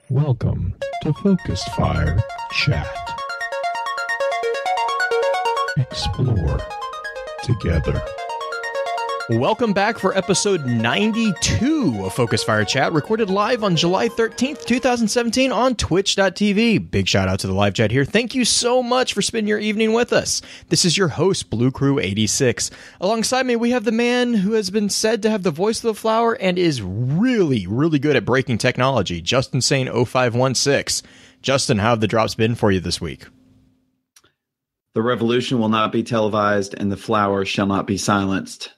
Welcome to Focus Fire Chat. Explore together. Welcome back for episode 92 of Focus Fire Chat, recorded live on July 13th, 2017 on twitch.tv. Big shout out to the live chat here. Thank you so much for spending your evening with us. This is your host, Blue Crew 86. Alongside me, we have the man who has been said to have the voice of the flower and is really, really good at breaking technology, Justin Sane 0516. Justin, how have the drops been for you this week? The revolution will not be televised and the flower shall not be silenced.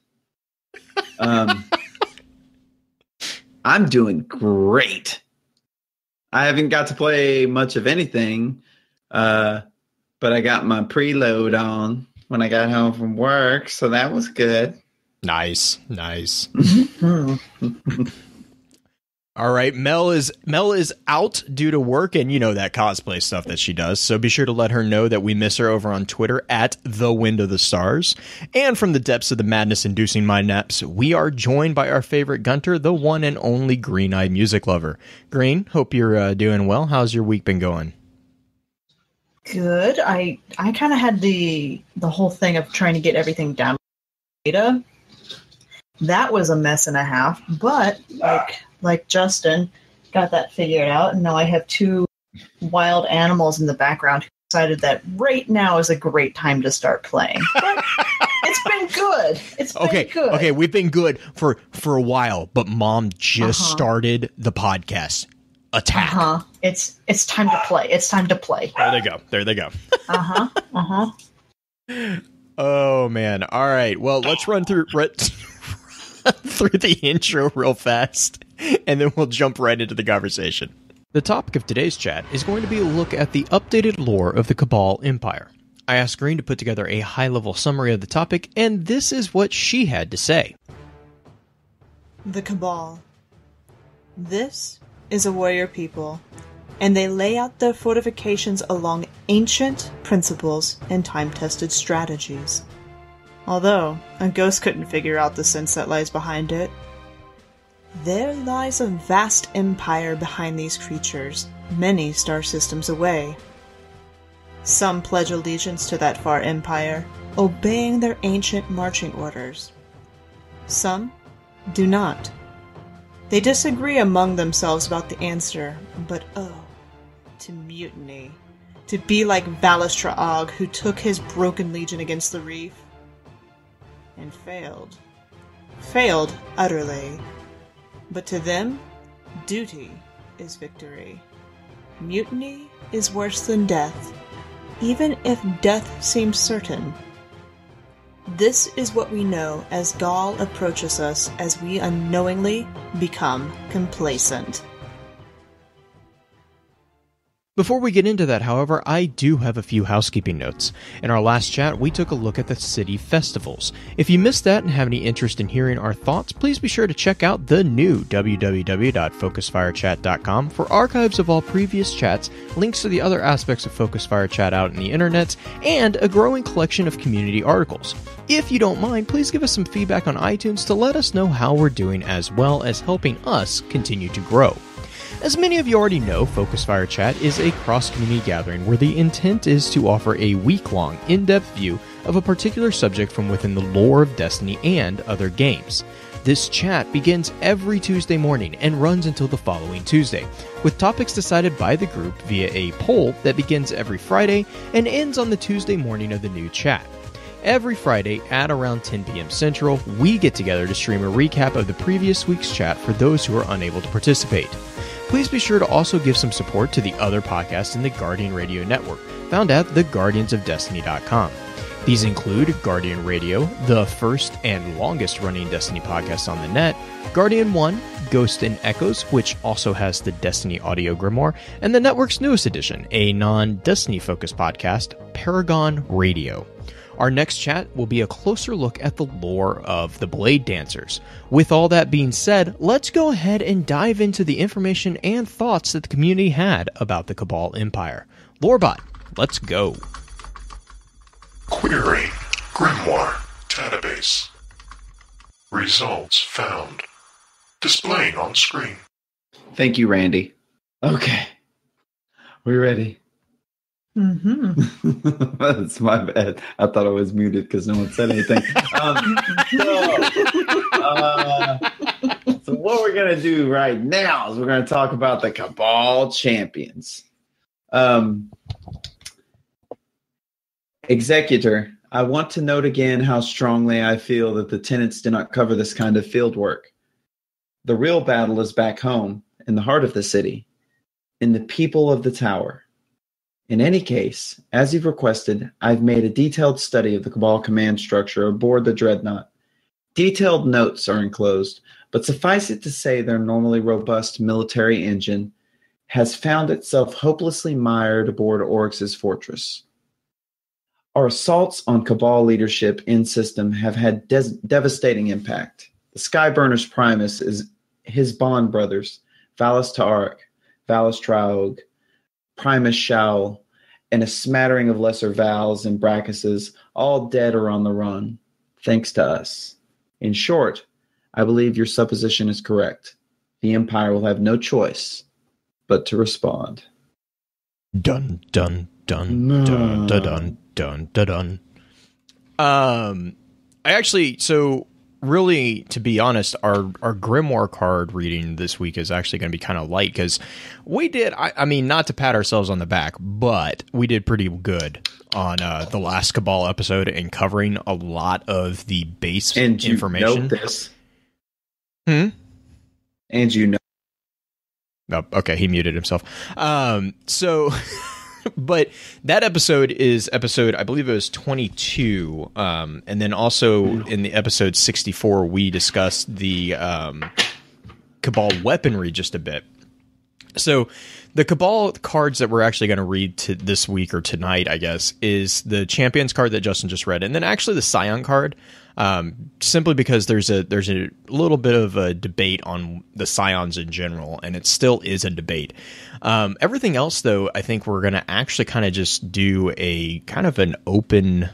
I'm doing great. I haven't got to play much of anything, but I got my preload on when I got home from work, so that was good. Nice. All right, Mel is out due to work, and you know that cosplay stuff that she does, so be sure to let her know that we miss her over on Twitter at The Wind of the Stars. And from the depths of the madness-inducing mind naps, we are joined by our favorite Gunter, the one and only Green-Eyed Music Lover. Green, hope you're doing well. How's your week been going? Good. I kind of had the whole thing of trying to get everything down data. That was a mess and a half, but like Justin got that figured out, and now I have two wild animals in the background who decided that right now is a great time to start playing. But it's been good. It's been good. Okay, we've been good for a while, but Mom just started the podcast. Attack. It's time to play. It's time to play. There they go. Oh man. All right. Well, let's run through the intro real fast, and then we'll jump right into the conversation. The topic of today's chat is going to be a look at the updated lore of the Cabal Empire. I asked Green to put together a high-level summary of the topic, and this is what she had to say. The Cabal. This is a warrior people, and they lay out their fortifications along ancient principles and time-tested strategies. Although, a ghost couldn't figure out the sense that lies behind it. There lies a vast empire behind these creatures, many star systems away. Some pledge allegiance to that far empire, obeying their ancient marching orders. Some do not. They disagree among themselves about the answer, but to mutiny. To be like Valistraag, who took his broken legion against the reef. And failed. Failed utterly. But to them, duty is victory. Mutiny is worse than death, even if death seems certain. This is what we know as Ghaul approaches us as we unknowingly become complacent. Before we get into that, however, I do have a few housekeeping notes. In our last chat, we took a look at the city festivals. If you missed that and have any interest in hearing our thoughts, please be sure to check out the new www.focusfirechat.com for archives of all previous chats, links to the other aspects of Focus Fire Chat out in the internet, and a growing collection of community articles. If you don't mind, please give us some feedback on iTunes to let us know how we're doing, as well as helping us continue to grow. As many of you already know, Focus Fire Chat is a cross-community gathering where the intent is to offer a week-long, in-depth view of a particular subject from within the lore of Destiny and other games. This chat begins every Tuesday morning and runs until the following Tuesday, with topics decided by the group via a poll that begins every Friday and ends on the Tuesday morning of the new chat. Every Friday at around 10 p.m. Central, we get together to stream a recap of the previous week's chat for those who are unable to participate. Please be sure to also give some support to the other podcasts in the Guardian Radio Network, found at theguardiansofdestiny.com. These include Guardian Radio, the first and longest running Destiny podcast on the net, Guardian 1, Ghost and Echoes, which also has the Destiny audio grimoire, and the network's newest edition, a non-Destiny focused podcast, Paragon Radio. Our next chat will be a closer look at the lore of the Blade Dancers. With all that being said, let's go ahead and dive into the information and thoughts that the community had about the Cabal Empire. Lorebot, let's go. Query Grimoire Database. Results found. Displaying on screen. Thank you, Randy. Okay. We're ready. Mm-hmm. That's my bad. I thought I was muted because no one said anything. So what we're going to do right now is we're going to talk about the Cabal champions. Executor, I want to note again how strongly I feel that the tenants do not cover this kind of field work. The real battle is back home, in the heart of the city, in the people of the tower. In any case, as you've requested, I've made a detailed study of the Cabal command structure aboard the Dreadnought. Detailed notes are enclosed, but suffice it to say their normally robust military engine has found itself hopelessly mired aboard Oryx's fortress. Our assaults on Cabal leadership in system have had devastating impact. The Skyburner's Primus is his bond brothers, Valus Ta'ark, Valus Traog, Primus Shaul, and a smattering of lesser Vals and Brackuses, all dead or on the run, thanks to us. In short, I believe your supposition is correct. The Empire will have no choice but to respond. Dun dun dun dun dun dun dun dun dun. I actually, so really, to be honest, our Grimoire card reading this week is actually going to be kind of light because we did, I mean, not to pat ourselves on the back, but we did pretty good on the last Cabal episode and covering a lot of the base and you information. Note this. And you know. Oh, okay, he muted himself. So, but that episode is episode, I believe it was 22. And then also in the episode 64, we discussed the Cabal weaponry just a bit. So the Cabal cards that we're actually going to read this week or tonight, I guess, is the Champions card that Justin just read, and then actually the Scion card. Simply because there's a little bit of a debate on the Scions in general, and it still is a debate. Everything else, though, I think we're going to actually kind of just do a kind of an open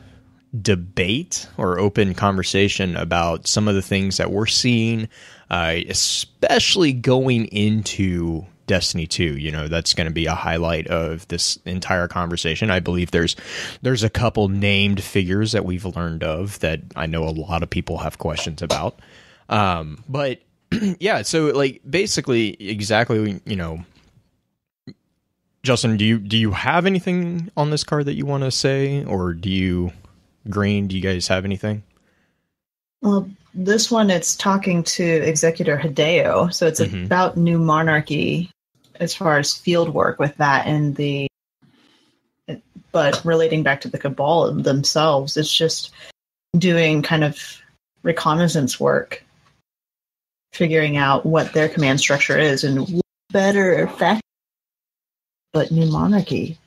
debate or open conversation about some of the things that we're seeing, especially going into Destiny 2. You know, that's going to be a highlight of this entire conversation. I believe there's a couple named figures that we've learned of that I know a lot of people have questions about. But yeah, so like basically exactly, you know, Justin, do you have anything on this card that you want to say, or Green, do you guys have anything? Well, this one, it's talking to Executor Hideo, so it's about New Monarchy as far as field work with that and but relating back to the Cabal themselves, it's just doing kind of reconnaissance work, figuring out what their command structure is and what better fact, but New Monarchy,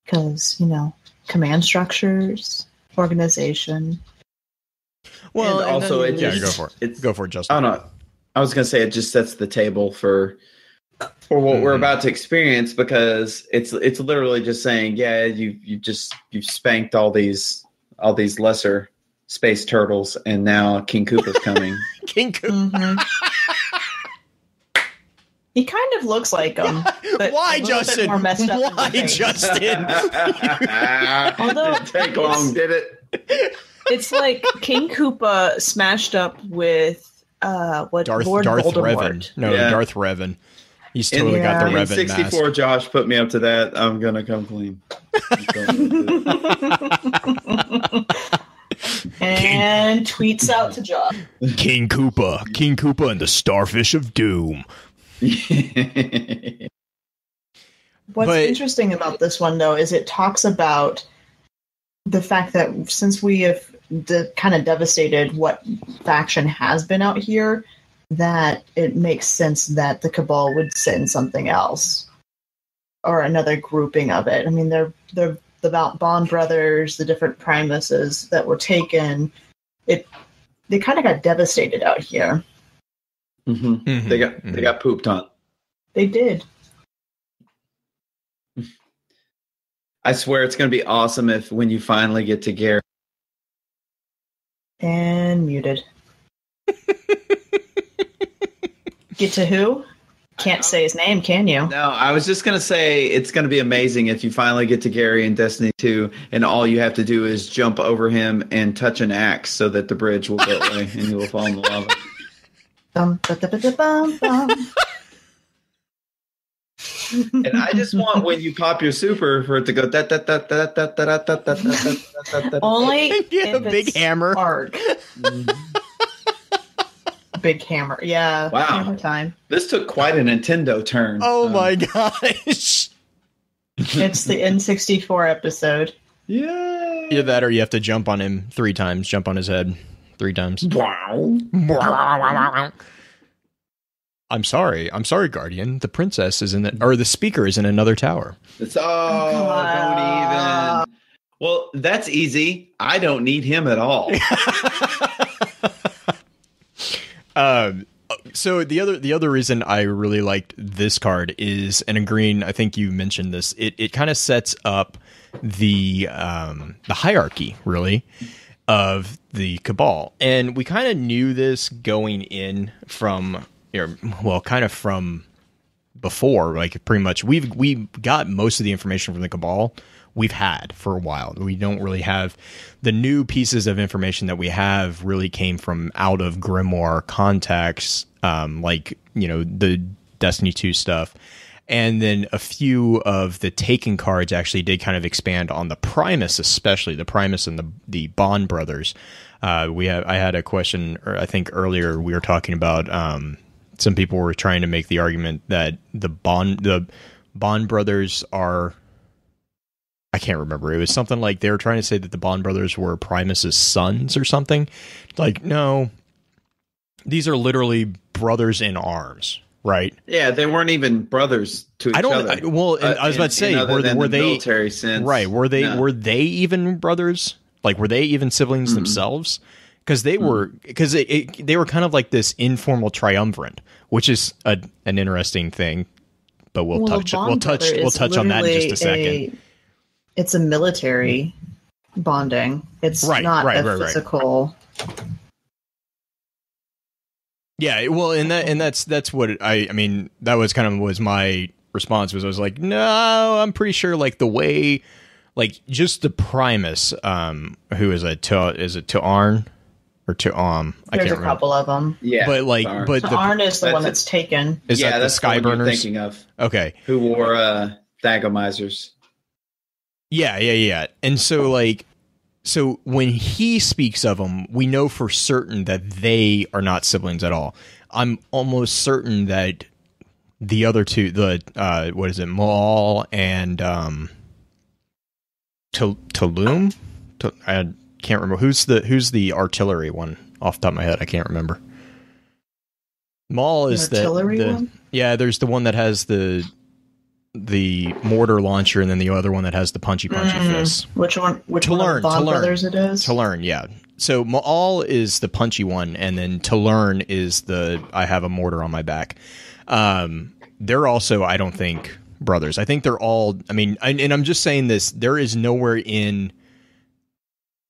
because, you know, command structures, organization. Well, and also it just, go for it, Justin. I don't know. I was going to say it just sets the table for what we're about to experience, because it's literally just saying, yeah, you've spanked all these lesser space turtles, and now King Koopa's coming. King Koopa. He kind of looks like him. Why, Justin? Why, Justin? Although didn't take long, did it? It's like King Koopa smashed up with Lord Darth Voldemort. Revan. No, yeah. Darth Revan. He's totally got the Revan 64 mask. Josh put me up to that. I'm gonna come clean. And tweets out to Josh. King Koopa and the Starfish of Doom. What's interesting about this one, though, is it talks about the fact that since we have kind of devastated what faction has been out here, that it makes sense that the Cabal would send something else or another grouping of it. I mean, they're the Bond brothers, the different Primuses that were taken. They kind of got devastated out here. Mm-hmm. Mm-hmm. They got pooped on. They did. I swear it's going to be awesome when you finally get to Gary. And muted. Get to who? Can't say his name, can you? No, I was just going to say it's going to be amazing if you finally get to Gary in Destiny 2 and all you have to do is jump over him and touch an axe so that the bridge will go away and he will fall in the lava. And I just want when you pop your super for it to go Only Get a big hammer. Hard. Big hammer. Yeah. Wow. Hammer time. This took quite a Nintendo turn. Oh my gosh. It's the N64 episode. Yeah. Either that or you have to jump on him 3 times. Jump on his head 3 times. Wow. I'm sorry, Guardian. The princess is the speaker is in another tower. It's don't even. Well, that's easy. I don't need him at all. So the other reason I really liked this card is, and Green, I think you mentioned this. It kind of sets up the hierarchy really of the Cabal, and we kind of knew this going in from. Kind of from before, like pretty much we got most of the information from the Cabal we've had for a while. We don't really have the new pieces of information that we have really came from out of Grimoire contacts, like, the Destiny 2 stuff. And then a few of the Taken cards actually did kind of expand on the Primus, especially the Primus and the Bond brothers. I had a question, or I think earlier we were talking about, some people were trying to make the argument that the Bond brothers are, I can't remember. It was something like they were trying to say that the Bond brothers were Primus's sons or something. Like, no, these are literally brothers in arms, right? Yeah, they weren't even brothers to each other. I was about to say, were they military sense? Right? Were they even brothers? Like, were they even siblings themselves? Because they were, they were kind of like this informal triumvirate, which is an interesting thing. But we'll touch on that in just a second. It's a military bonding. It's not a physical. Yeah, well, and that's what I mean. That was my response. Was I was like, no, I'm pretty sure like the way, like just the Primus, who is it to Arn. Or to I can't remember. There's a couple of them. Yeah, but Arn is the one that's taken. Is that the Skyburners you're thinking of? Okay, who wore Thagomizers? Yeah. And so when he speaks of them, we know for certain that they are not siblings at all. I'm almost certain that the other two, what is it, Maul and Tulum? I can't remember who's the artillery one off the top of my head. I can't remember. Maul is the artillery one. Yeah, there's the one that has the mortar launcher, and then the other one that has the punchy fists. Which one? Which one of the Bond brothers it is? To learn, yeah. So Maul is the punchy one, and then to learn is the I have a mortar on my back. They're also, I don't think, brothers. I think they're all. I mean, and I'm just saying this. There is nowhere in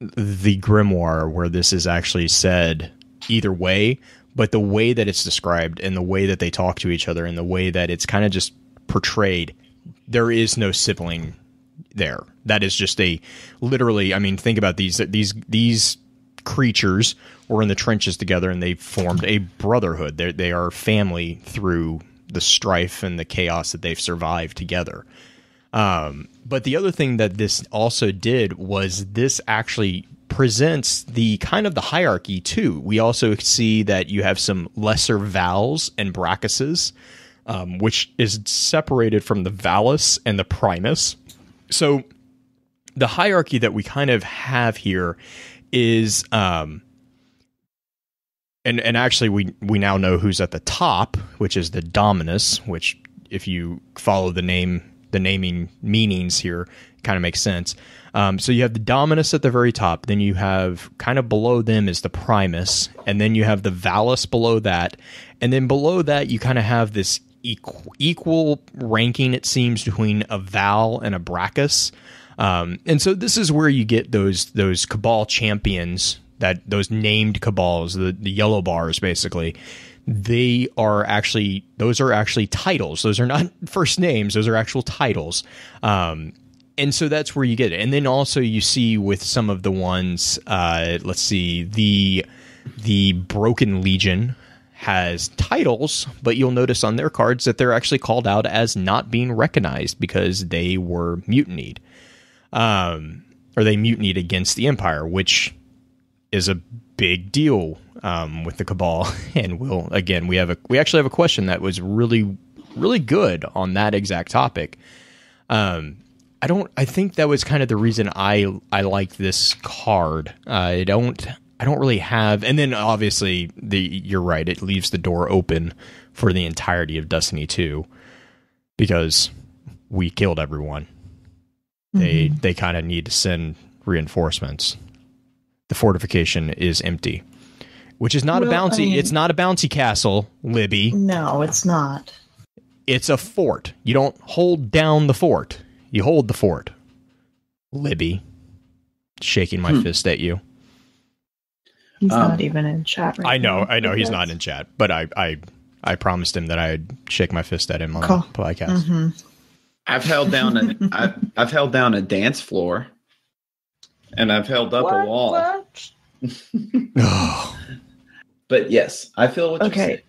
the Grimoire where this is actually said either way, but the way that it's described and the way that they talk to each other and the way that it's kind of just portrayed, there is no sibling there. That is just literally, I mean, think about these creatures were in the trenches together and they formed a brotherhood. They are family through the strife and the chaos that they've survived together. But the other thing that this also did was this actually presents the kind of the hierarchy too. We also see that you have some lesser Vals and Brackuses, which is separated from the Valus and the Primus. So the hierarchy that we kind of have here is, and actually we now know who's at the top, which is the Dominus, which if you follow the naming meanings here, kind of makes sense. So you have the Dominus at the very top, then you have kind of below them is the Primus, and then you have the Valus below that, and then below that you kind of have this equal ranking, it seems, between a Val and a Brackus. And so this is where you get those Cabal champions, those named Cabals, the yellow bars basically, those are actually titles. Those are not first names. Those are actual titles. And so that's where you get it. And then also you see with some of the ones, let's see, the Broken Legion has titles, but you'll notice on their cards that they're actually called out as not being recognized because they were mutinied. Or they mutinied against the Empire, which is a big deal with the Cabal. And we actually have a question that was really, really good on that exact topic. I think that was kind of the reason I like this card. I don't really have, and then obviously you're right. It leaves the door open for the entirety of Destiny 2 because we killed everyone. Mm-hmm. They kind of need to send reinforcements. The fortification is empty, which is not a bouncy. I mean, it's not a bouncy castle, Libby. No, it's not. It's a fort. You don't hold down the fort. You hold the fort. Libby. Shaking my fist at you. He's not even in chat right now. I know he's not in chat, but I promised him that I'd shake my fist at him on the podcast. Mm-hmm. I've held down a dance floor, and I've held up a wall. But yes, I feel what you're saying.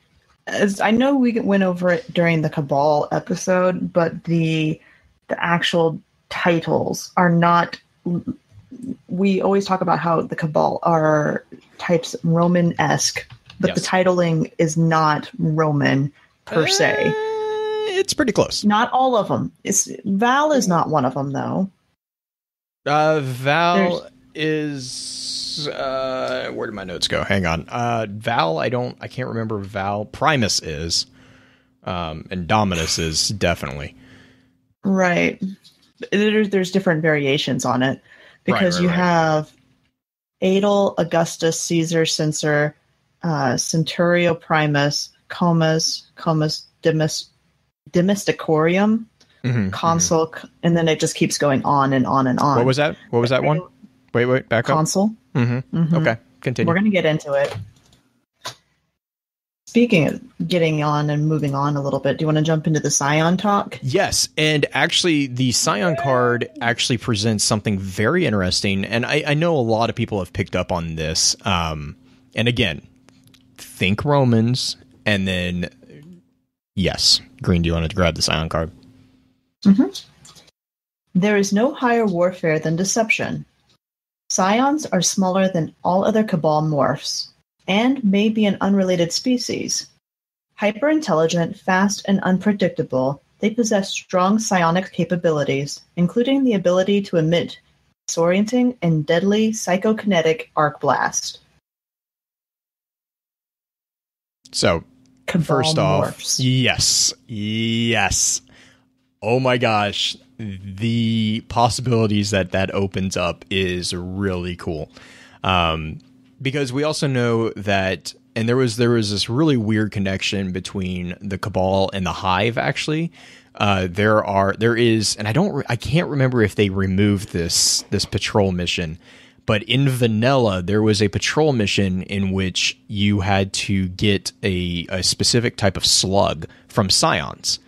As I know we went over it during the Cabal episode, but the actual titles are not. We always talk about how the Cabal are types Roman-esque, but the titling is not Roman per se. It's pretty close. Not all of them. Val is not one of them, though. Val is. Where did my notes go? Hang on. Val, I can't remember. Val Primus is, and Dominus is definitely. Right. There's different variations on it because you have Adel, Augustus, Caesar, Censor, Centurio Primus, Comus, Demysticorium, Consul, and then it just keeps going on and on and on. What was that? What was that one? Wait, back up. Consul. Mm-hmm. Mm-hmm. Okay, continue. We're going to get into it. Speaking of getting on and moving on a little bit, do you want to jump into the Scion talk? Yes, and actually the Scion card actually presents something very interesting, and I know a lot of people have picked up on this. And again, think Romans, and then, yes, Green, do you want to grab the Scion card? Mm-hmm. There is no higher warfare than deception. Scions are smaller than all other Cabal morphs, and may be an unrelated species. Hyper-intelligent, fast, and unpredictable, they possess strong psionic capabilities, including the ability to emit disorienting and deadly psychokinetic arc blast. So, Cabal first off, morphs. yes. Oh my gosh, the possibilities that opens up is really cool. Because we also know that, and there was this really weird connection between the Cabal and the Hive. Actually, there is, and I can't remember if they removed this patrol mission, but in vanilla there was a patrol mission in which you had to get a specific type of slug from Scions.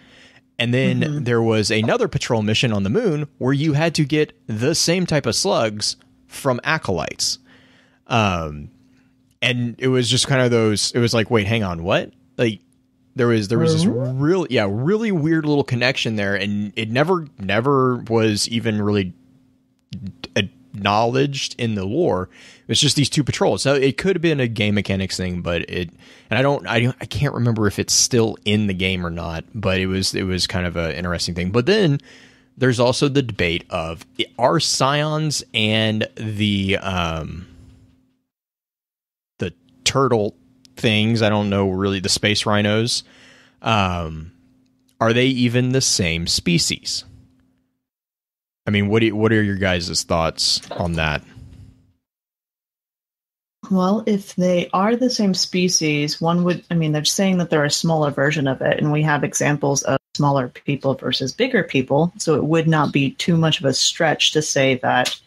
And then there was another patrol mission on the moon where you had to get the same type of slugs from acolytes. And it was just kind of those, it was like, wait, hang on, what? Like there was this really weird little connection there, and it never was even really acknowledged in the lore. It was just these two patrols. So it could have been a game mechanics thing, but I can't remember if it's still in the game or not, but it was kind of an interesting thing. But then there's also the debate of, are Scions and the turtle things, I don't know really, the space rhinos, are they even the same species? I mean, what are your guys' thoughts on that? Well, if they are the same species, they're saying that they're a smaller version of it, and we have examples of smaller people versus bigger people, so it would not be too much of a stretch to say that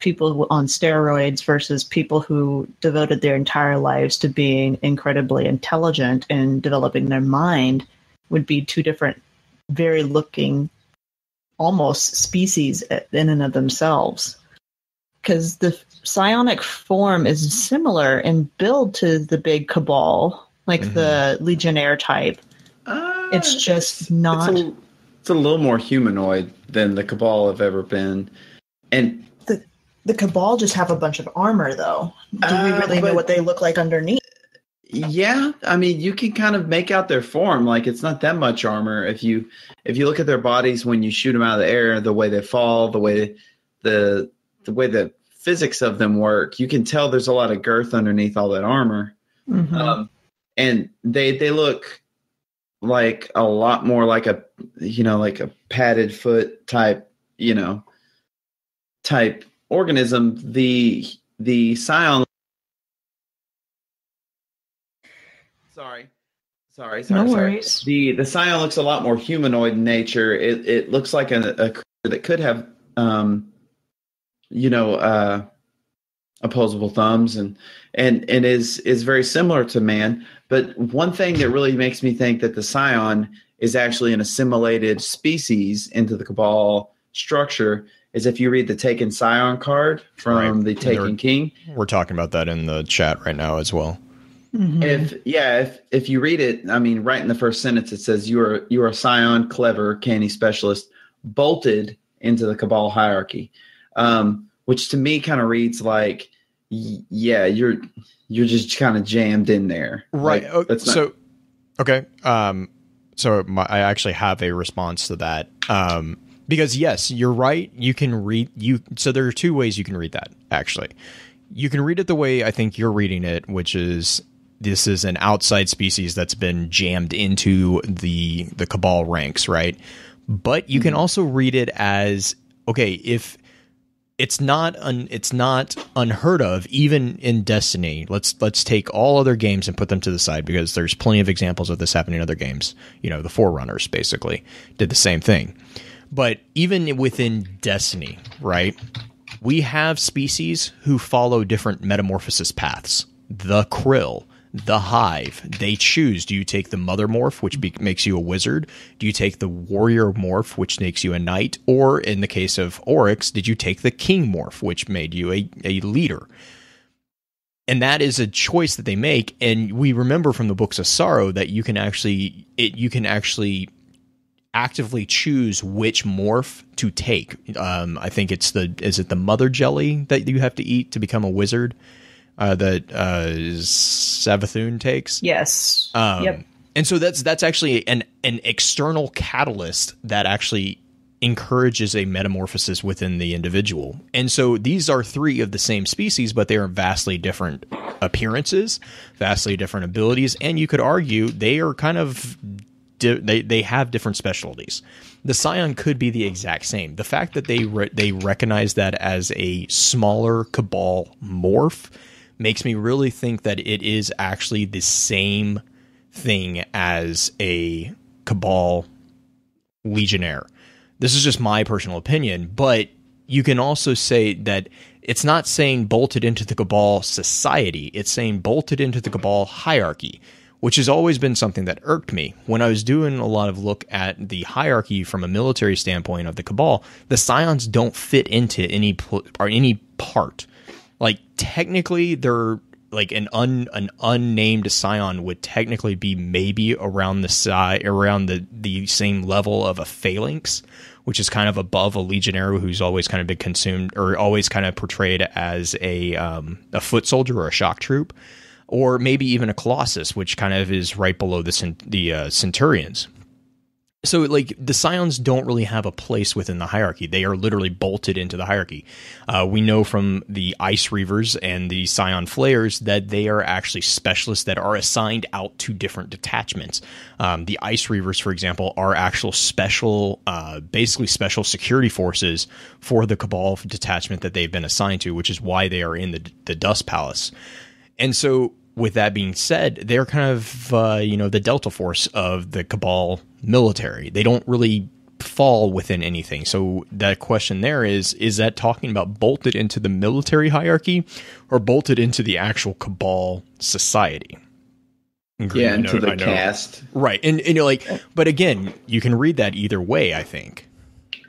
people on steroids versus people who devoted their entire lives to being incredibly intelligent and developing their mind would be two different, very looking, almost species in and of themselves. Because the psionic form is similar in build to the big Cabal, like the Legionnaire type. It's just not... It's a little more humanoid than the Cabal have ever been. And the Cabal just have a bunch of armor, though. Do we really know what they look like underneath? Yeah, I mean, you can kind of make out their form. Like, it's not that much armor. If you look at their bodies when you shoot them out of the air, the way they fall, the way the physics of them work, you can tell there's a lot of girth underneath all that armor. Mm-hmm. And they look like a lot more like a padded foot type organism. The Scion. Sorry. No worries. The Scion looks a lot more humanoid in nature. It looks like a creature that could have opposable thumbs and is very similar to man. But one thing that really makes me think that the Scion is actually an assimilated species into the Cabal structure is if you read the Taken Scion card from the Taken King. We're talking about that in the chat right now as well. Mm-hmm. If you read it, I mean, right in the first sentence, it says you are a Scion, clever, canny specialist, bolted into the Cabal hierarchy, which to me kind of reads like, you're just kind of jammed in there, right? Like, okay. I actually have a response to that. Because yes, you're right. You can read so there are two ways you can read that. Actually, you can read it the way I think you're reading it, which is this is an outside species that's been jammed into the Cabal ranks, right? But you can also read it as, okay, if it's not unheard of, even in Destiny. Let's take all other games and put them to the side because there's plenty of examples of this happening in other games. The Forerunners basically did the same thing. But even within Destiny, right, we have species who follow different metamorphosis paths. The Krill, the Hive, they choose. Do you take the Mother Morph, which makes you a wizard? Do you take the Warrior Morph, which makes you a knight? Or in the case of Oryx, did you take the King Morph, which made you a leader? And that is a choice that they make. And we remember from the Books of Sorrow that you can actually actively choose which morph to take. I think is it the mother jelly that you have to eat to become a wizard that Savathun takes? Yes. Yep. And so that's actually an external catalyst that actually encourages a metamorphosis within the individual. And so these are three of the same species, but they are vastly different appearances, vastly different abilities, and you could argue they are kind of they have different specialties. The Scion could be the exact same. The fact that they recognize that as a smaller Cabal morph makes me really think that it is actually the same thing as a Cabal Legionnaire. This is just my personal opinion, but you can also say that it's not saying bolted into the Cabal society. It's saying bolted into the Cabal hierarchy, which has always been something that irked me. When I was doing a lot of look at the hierarchy from a military standpoint of the Cabal, the Scions don't fit into any part. Like, technically, they're like an unnamed Scion would technically be maybe around the same level of a Phalanx, which is kind of above a Legionnaire who's always kind of been consumed or always kind of portrayed as a foot soldier or a shock troop. Or maybe even a Colossus, which kind of is right below the Centurions. So, like, the Scions don't really have a place within the hierarchy. They are literally bolted into the hierarchy. We know from the Ice Reavers and the Scion Flayers that they are actually specialists that are assigned out to different detachments. The Ice Reavers, for example, are actual basically special security forces for the Cabal detachment that they've been assigned to, which is why they are in the Dust Palace. And so, with that being said, they're kind of, the Delta Force of the Cabal military. They don't really fall within anything. So that question there is that talking about bolted into the military hierarchy or bolted into the actual Cabal society? Green, yeah, into the caste. Right. And you're like, but again, you can read that either way, I think.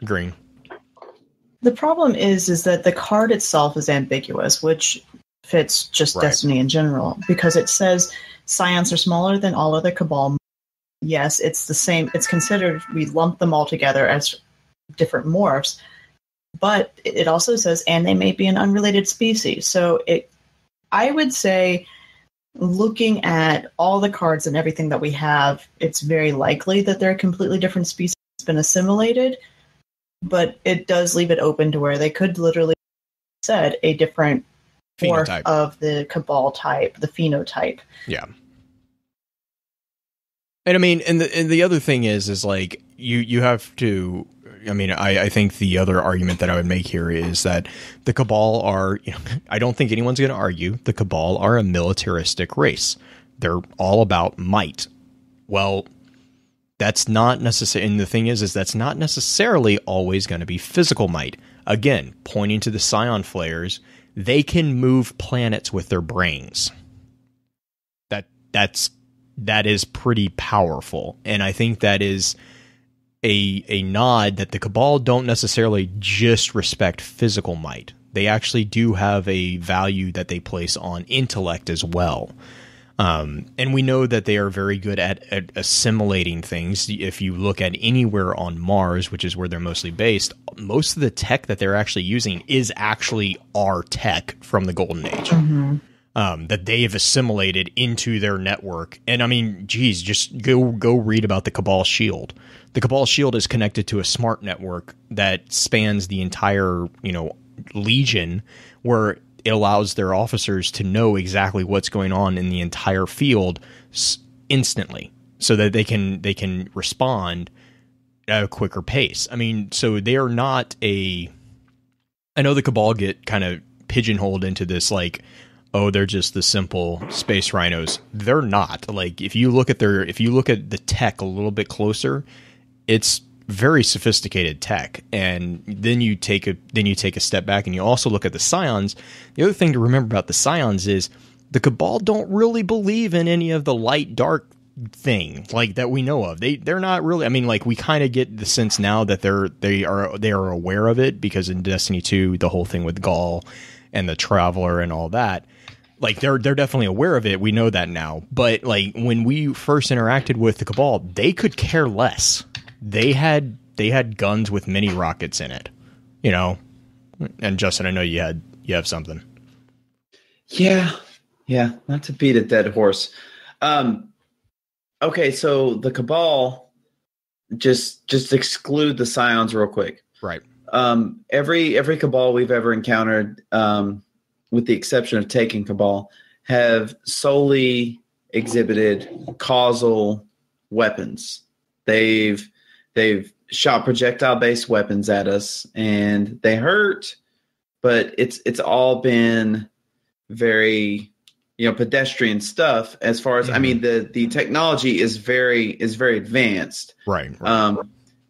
Green. The problem is that the card itself is ambiguous, which fits just Destiny in general, because it says scions are smaller than all other Cabal. Yes, it's the same. It's considered, we lump them all together as different morphs, but it also says, and they may be an unrelated species. So I would say, looking at all the cards and everything that we have, it's very likely that they're a completely different species that's been assimilated, but it does leave it open to where they could literally said a different morph of the Cabal type, the phenotype. Yeah. And I mean, and the other thing is like, you have to, I mean, I think the other argument that I would make here is that the Cabal are, I don't think anyone's going to argue, the Cabal are a militaristic race. They're all about might. Well, that's not necessary. And the thing is that's not necessarily always going to be physical might. Again, pointing to the Scion Flayers, they can move planets with their brains. That is pretty powerful. And I think that is a nod that the Cabal don't necessarily just respect physical might. They actually do have a value that they place on intellect as well. And we know that they are very good at assimilating things. If you look at anywhere on Mars, which is where they're mostly based, most of the tech that they're actually using is actually our tech from the Golden Age. Mm-hmm. That they have assimilated into their network. And I mean, geez, just go read about the Cabal Shield. The Cabal Shield is connected to a smart network that spans the entire, Legion, where it allows their officers to know exactly what's going on in the entire field instantly, so that they can respond at a quicker pace. I mean, so they are not I know the Cabal get kind of pigeonholed into this, like, oh, they're just the simple space rhinos. They're not. Like, if you look at the tech a little bit closer, it's very sophisticated tech. And then you take a step back and you also look at the Scions. The other thing to remember about the Scions is the Cabal don't really believe in any of the light dark thing like that we know of. They're not really, I mean, like, we kind of get the sense now that they are aware of it, because in Destiny 2, the whole thing with Ghaul and the Traveler and all that, like, they're definitely aware of it. We know that now. But like, when we first interacted with the Cabal, they could care less. They had guns with mini rockets in it, And Justin, I know you have something. Yeah. Not to beat a dead horse. Okay, so the Cabal, just exclude the Scions real quick. Right. Every Cabal we've ever encountered, with the exception of Taken Cabal, have solely exhibited causal weapons. They've shot projectile-based weapons at us, and they hurt, but it's all been very, pedestrian stuff. As far as, I mean, the technology is very advanced. Right.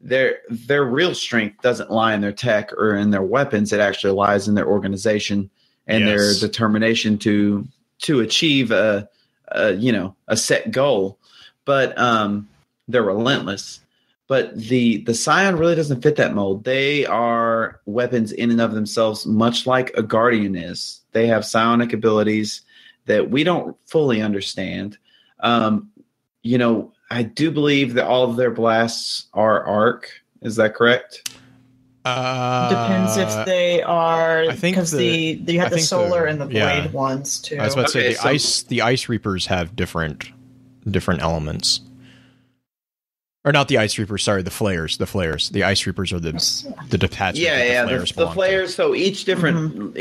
Their real strength doesn't lie in their tech or in their weapons. It actually lies in their organization and their determination to achieve a set goal. But they're relentless. But the Scion really doesn't fit that mold. They are weapons in and of themselves, much like a Guardian is. They have psionic abilities that we don't fully understand. I do believe that all of their blasts are arc. Is that correct? Depends if they are, because you have the solar and the blade ones too. I was about to say the ice Reapers have different elements. Or not the Ice Reapers, sorry, the Flayers. The Ice Reapers are the detachment. Yeah, the Flayers. So each different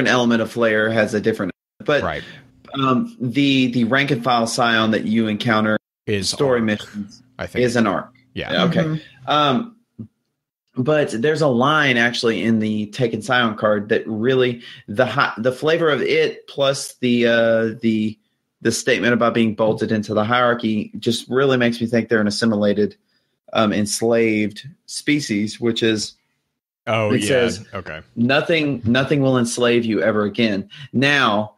element of Flayer has a different. But right. The rank and file Scion that you encounter is story missions. I think is an arc. Yeah. Okay. Mm-hmm. But there's a line actually in the Taken Scion card that really the flavor of it plus the statement about being bolted into the hierarchy just really makes me think they're an assimilated enslaved species, which is it says okay, nothing will enslave you ever again. Now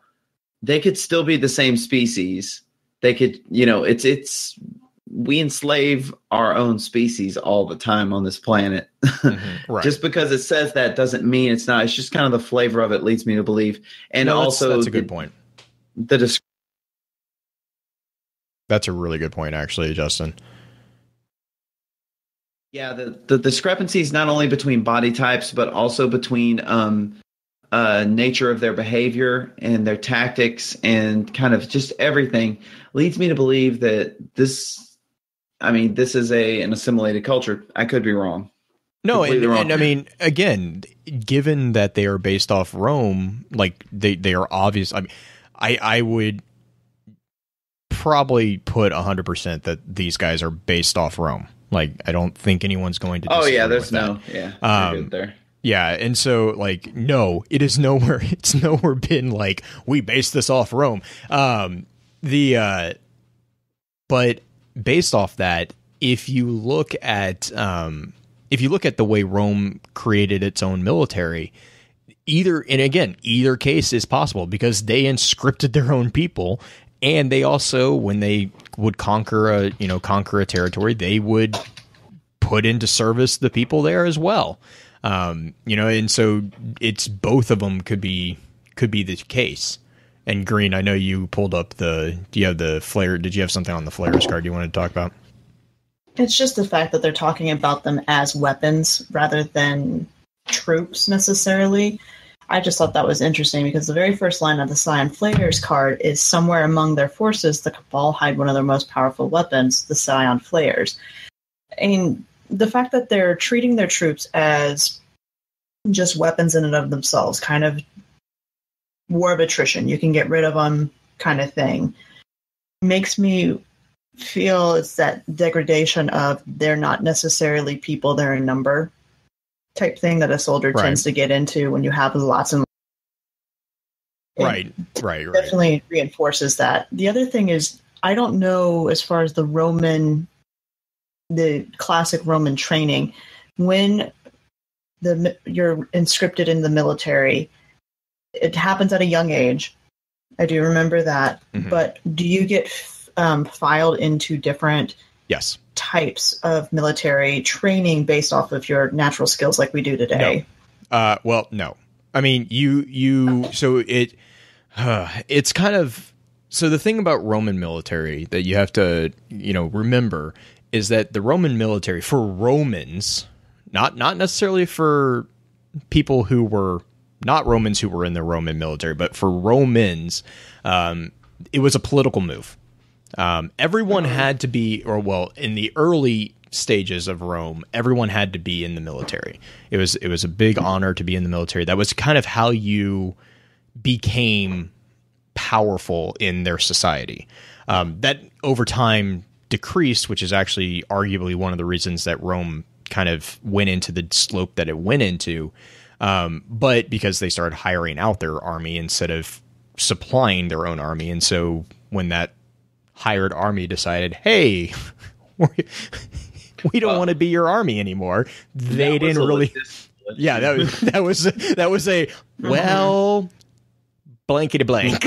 they could still be the same species. They could, it's we enslave our own species all the time on this planet. Right. Just because it says that doesn't mean it's not. It's just kind of the flavor of it leads me to believe. And no, also that's a good point. That's a really good point, actually, Justin. Yeah, the discrepancies not only between body types, but also between nature of their behavior and their tactics and kind of just everything leads me to believe that this is an assimilated culture. I could be wrong. No, and I mean, again, given that they are based off Rome, like they are obvious. I mean, I would probably put 100% that these guys are based off Rome. Like, I don't think anyone's going to. Oh yeah, there's no. Yeah, good there. Yeah, and so like, no, it is nowhere. It's nowhere been like we based this off Rome. But based off that, if you look at the way Rome created its own military, either case is possible because they inscripted their own people, and they also, when they would conquer a territory, they would put into service the people there as well. And so it's both of them could be the case. And Green, I know you pulled up do you have the flare? Did you have something on the flares card you wanted to talk about? It's just the fact that they're talking about them as weapons rather than troops necessarily. I just thought that was interesting because the very first line of the Scion Flayers card is somewhere among their forces, the Cabal hide one of their most powerful weapons, the Scion Flayers. I mean, the fact that they're treating their troops as just weapons in and of themselves, kind of war of attrition, you can get rid of them kind of thing, makes me feel it's that degradation of they're not necessarily people, they're a number type thing that a soldier tends to get into when you have lots and right. Definitely reinforces that. The other thing is, I don't know, as far as the classic Roman training, when you're inscripted in the military, it happens at a young age. I do remember that. Mm-hmm. But do you get filed into different types of military training based off of your natural skills like we do today? No. Well, no. I mean, it's kind of, so the thing about Roman military that you have to, remember is that the Roman military for Romans, not necessarily for people who were not Romans who were in the Roman military, but for Romans, it was a political move. Everyone had to be, in the early stages of Rome, everyone had to be in the military. It was a big honor to be in the military. That was kind of how you became powerful in their society. That over time decreased, which is actually arguably one of the reasons that Rome kind of went into the slope that it went into. But because they started hiring out their army instead of supplying their own army. And so when that hired army decided, hey, we don't want to be your army anymore, they didn't really. Yeah, that was a blankety blank.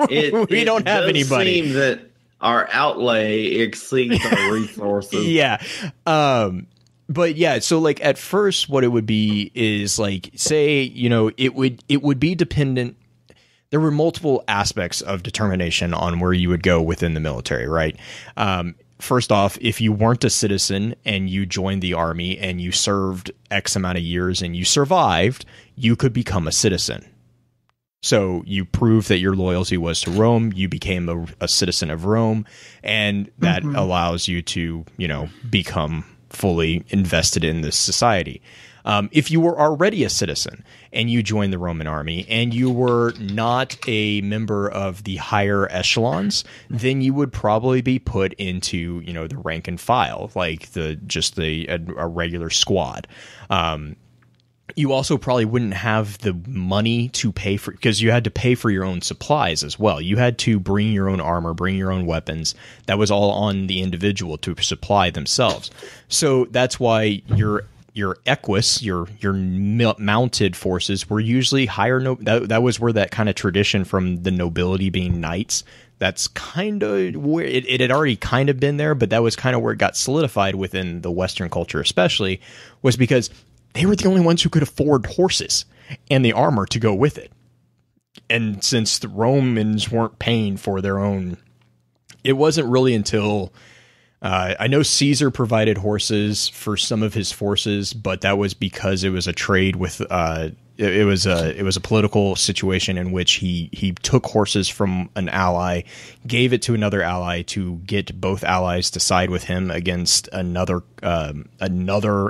We don't have anybody. Seem that our outlay exceeds our resources. Yeah. But yeah, so like at first what it would be is like, say, it would be dependent. There were multiple aspects of determination on where you would go within the military, right? First off, if you weren't a citizen and you joined the army and you served X amount of years and you survived, you could become a citizen. So you proved that your loyalty was to Rome, you became a citizen of Rome, and that allows you to, become fully invested in this society. If you were already a citizen and you joined the Roman army and you were not a member of the higher echelons, then you would probably be put into, the rank and file, like a regular squad. you also probably wouldn't have the money to pay for, because you had to pay for your own supplies as well. You had to bring your own armor, bring your own weapons. That was all on the individual to supply themselves. So that's why your equus, your mounted forces were usually higher. That was where that kind of tradition from the nobility being knights. That's kind of where it had already kind of been there, but that was kind of where it got solidified within the Western culture, especially, was because they were the only ones who could afford horses and the armor to go with it. And since the Romans weren't paying for their own, it wasn't really until I know Caesar provided horses for some of his forces, but that was because it was a trade with it was a political situation in which he took horses from an ally, gave it to another ally to get both allies to side with him against another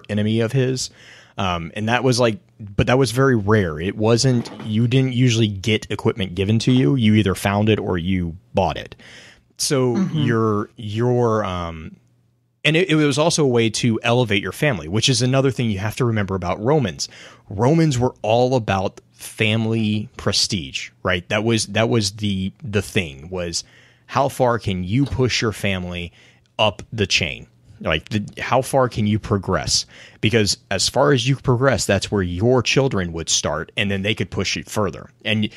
enemy of his. And that was but that was very rare. It wasn't, you didn't usually get equipment given to you. You either found it or you bought it. So and it was also a way to elevate your family, which is another thing you have to remember about Romans. Romans were all about family prestige, right? That was the thing, was how far can you push your family up the chain? Like, how far can you progress? Because as far as you progress, that's where your children would start, and then they could push it further. And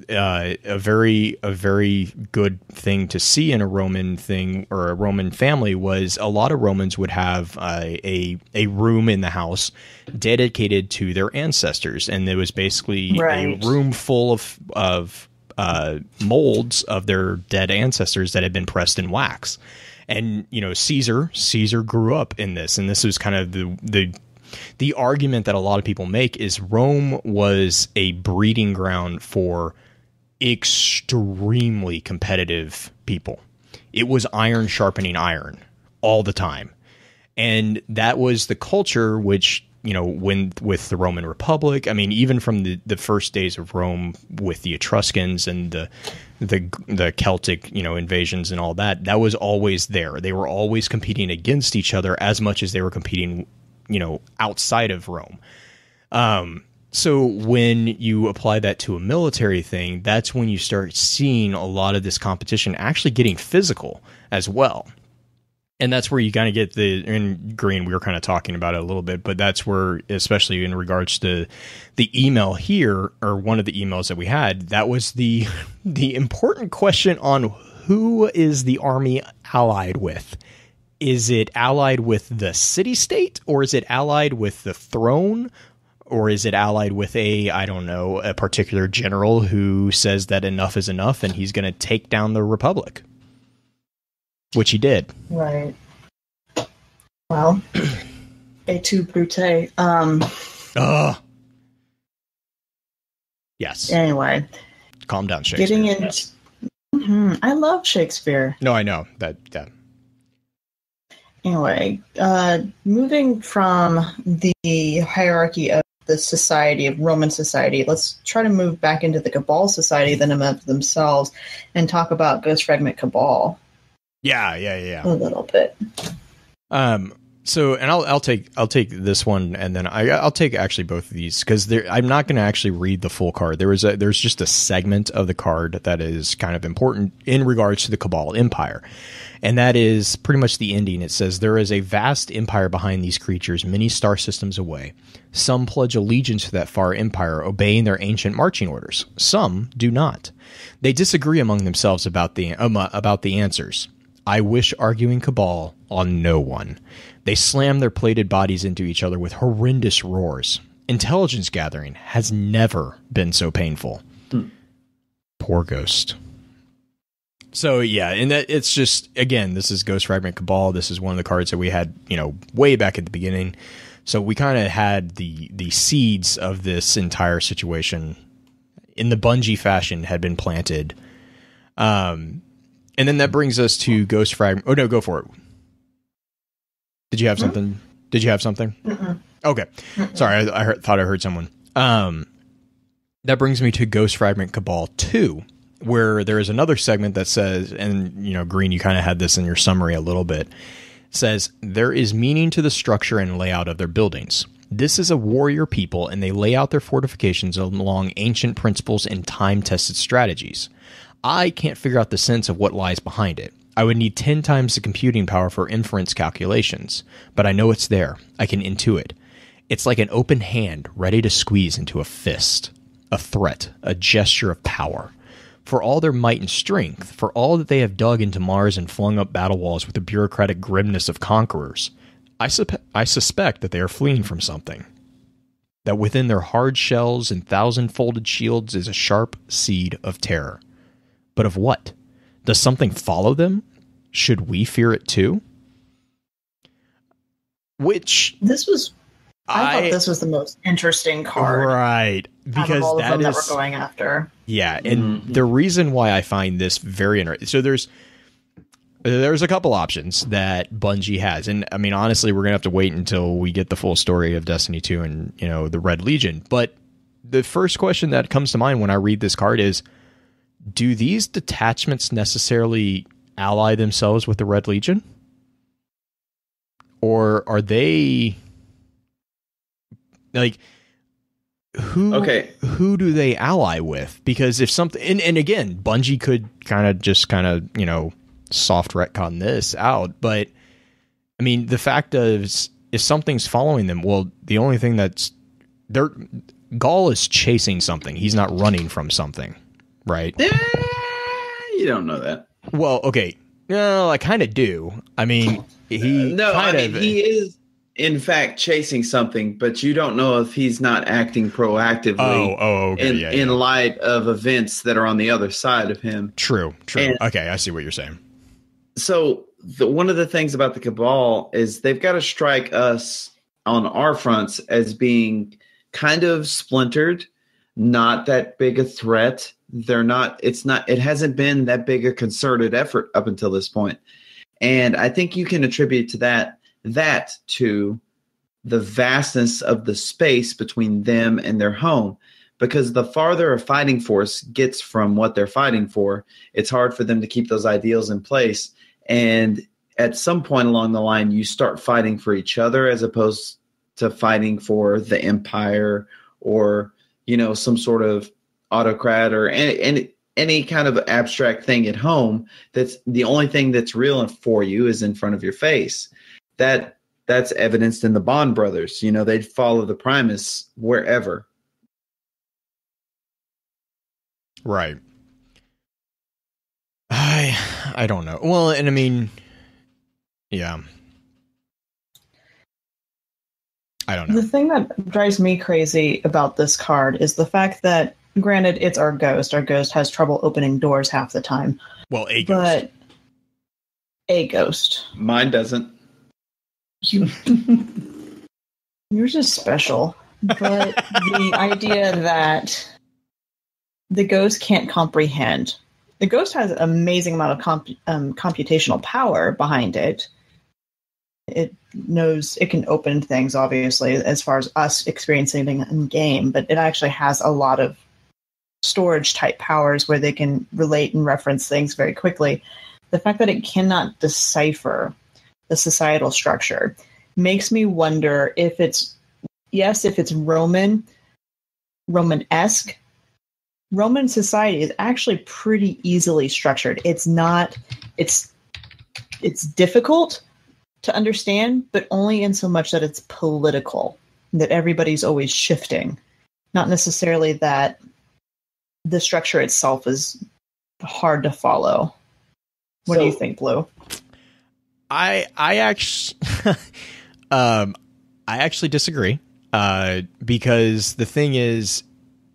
a very good thing to see in a Roman thing, or a Roman family, was a lot of Romans would have a room in the house dedicated to their ancestors, and it was basically a room full of molds of their dead ancestors that had been pressed in wax. And, Caesar grew up in this, and this was kind of the argument that a lot of people make, is Rome was a breeding ground for extremely competitive people. It was iron sharpening iron all the time. And that was the culture which, when with the Roman Republic, I mean, even from the first days of Rome with the Etruscans and the Celtic, invasions and all that, that was always there. They were always competing against each other as much as they were competing, outside of Rome. So when you apply that to a military thing, that's when you start seeing a lot of this competition actually getting physical as well. And that's where you kind of get in Green, we were kind of talking about it a little bit, but that's where, especially in regards to the email here, or one of the emails that we had, that was the important question on who is the army allied with. Is it allied with the city-state, or is it allied with the throne, or is it allied with a particular general who says that enough is enough and he's going to take down the Republic? Which he did. Right. Well, et tu, Brute. Yes. Anyway. Calm down, Shakespeare. Getting into... I love Shakespeare. No, I know. That. Anyway, moving from the hierarchy of the society, of Roman society, let's try to move back into the Cabal society, themselves, and talk about Ghost Fragment Cabal. Yeah. A little bit. So, and I'll take this one, and then I'll take actually both of these, because I'm not going to actually read the full card. There's just a segment of the card that is kind of important in regards to the Cabal Empire, and that is pretty much the ending. It says, there is a vast empire behind these creatures, many star systems away. Some pledge allegiance to that far empire, obeying their ancient marching orders. Some do not. They disagree among themselves about the answers. I wish arguing Cabal on no one. They slam their plated bodies into each other with horrendous roars. Intelligence gathering has never been so painful. Poor Ghost. So yeah, and that it's just, again, this is Ghost Fragment Cabal. This is one of the cards that we had, way back at the beginning. So we kind of had the seeds of this entire situation in the Bungie fashion had been planted. And then that brings us to Ghost Fragment. Oh, no, go for it. Did you have something? Did you have something? Okay. Sorry, I thought I heard someone. That brings me to Ghost Fragment Cabal 2, where there is another segment that says, and, Green, you kind of had this in your summary a little bit, says, there is meaning to the structure and layout of their buildings. This is a warrior people, and they lay out their fortifications along ancient principles and time-tested strategies. I can't figure out the sense of what lies behind it. I would need 10 times the computing power for inference calculations, but I know it's there. I can intuit. It's like an open hand ready to squeeze into a fist. A threat, a gesture of power. For all their might and strength, for all that they have dug into Mars and flung up battle walls with the bureaucratic grimness of conquerors, I suspect that they are fleeing from something. That within their hard shells and thousand-folded shields is a sharp seed of terror. But of what? Does something follow them? Should we fear it too? I thought this was the most interesting card. Right. Because out of all of them that we're going after. Yeah, and the reason why I find this very interesting... So there's a couple options that Bungie has. And, I mean, honestly, we're going to have to wait until we get the full story of Destiny 2 and, the Red Legion. But the first question that comes to mind when I read this card is, do these detachments necessarily ally themselves with the Red Legion? Or are they... like... Who do they ally with? Because if something, and again, Bungie could kind of soft retcon this out, but I mean, the fact is, if something's following them, well, the only thing Ghaul is chasing something. He's not running from something, right? You don't know that. Well, okay. No, I kind of do. I mean, he is in fact chasing something, but you don't know if he's not acting proactively in light of events that are on the other side of him. True. And okay, I see what you're saying. So one of the things about the Cabal is they've got to strike us on our fronts as being kind of splintered, not that big a threat. It hasn't been that big a concerted effort up until this point. And I think you can attribute to that to the vastness of the space between them and their home, because the farther a fighting force gets from what they're fighting for, it's hard for them to keep those ideals in place. And at some point along the line, you start fighting for each other as opposed to fighting for the empire or, some sort of autocrat or any kind of abstract thing at home. That's the only thing that's real for you is in front of your face. That's evidenced in the Bond brothers. They'd follow the Primus wherever. Right. I don't know. Well, and I mean, yeah. I don't know. The thing that drives me crazy about this card is the fact that, granted, it's our Ghost. Our Ghost has trouble opening doors half the time. Well, a Ghost. But a Ghost. Mine doesn't. You're just special. But the idea that the Ghost can't comprehend. The Ghost has an amazing amount of computational power behind it. It knows it can open things, obviously, as far as us experiencing it in game, but it actually has a lot of storage type powers where they can relate and reference things very quickly. The fact that it cannot decipher the societal structure makes me wonder if it's Roman-esque. Roman society is actually pretty easily structured. It's difficult to understand, but only in so much that it's political, that everybody's always shifting. Not necessarily that the structure itself is hard to follow. What do you think, Blue? I actually disagree, because the thing is,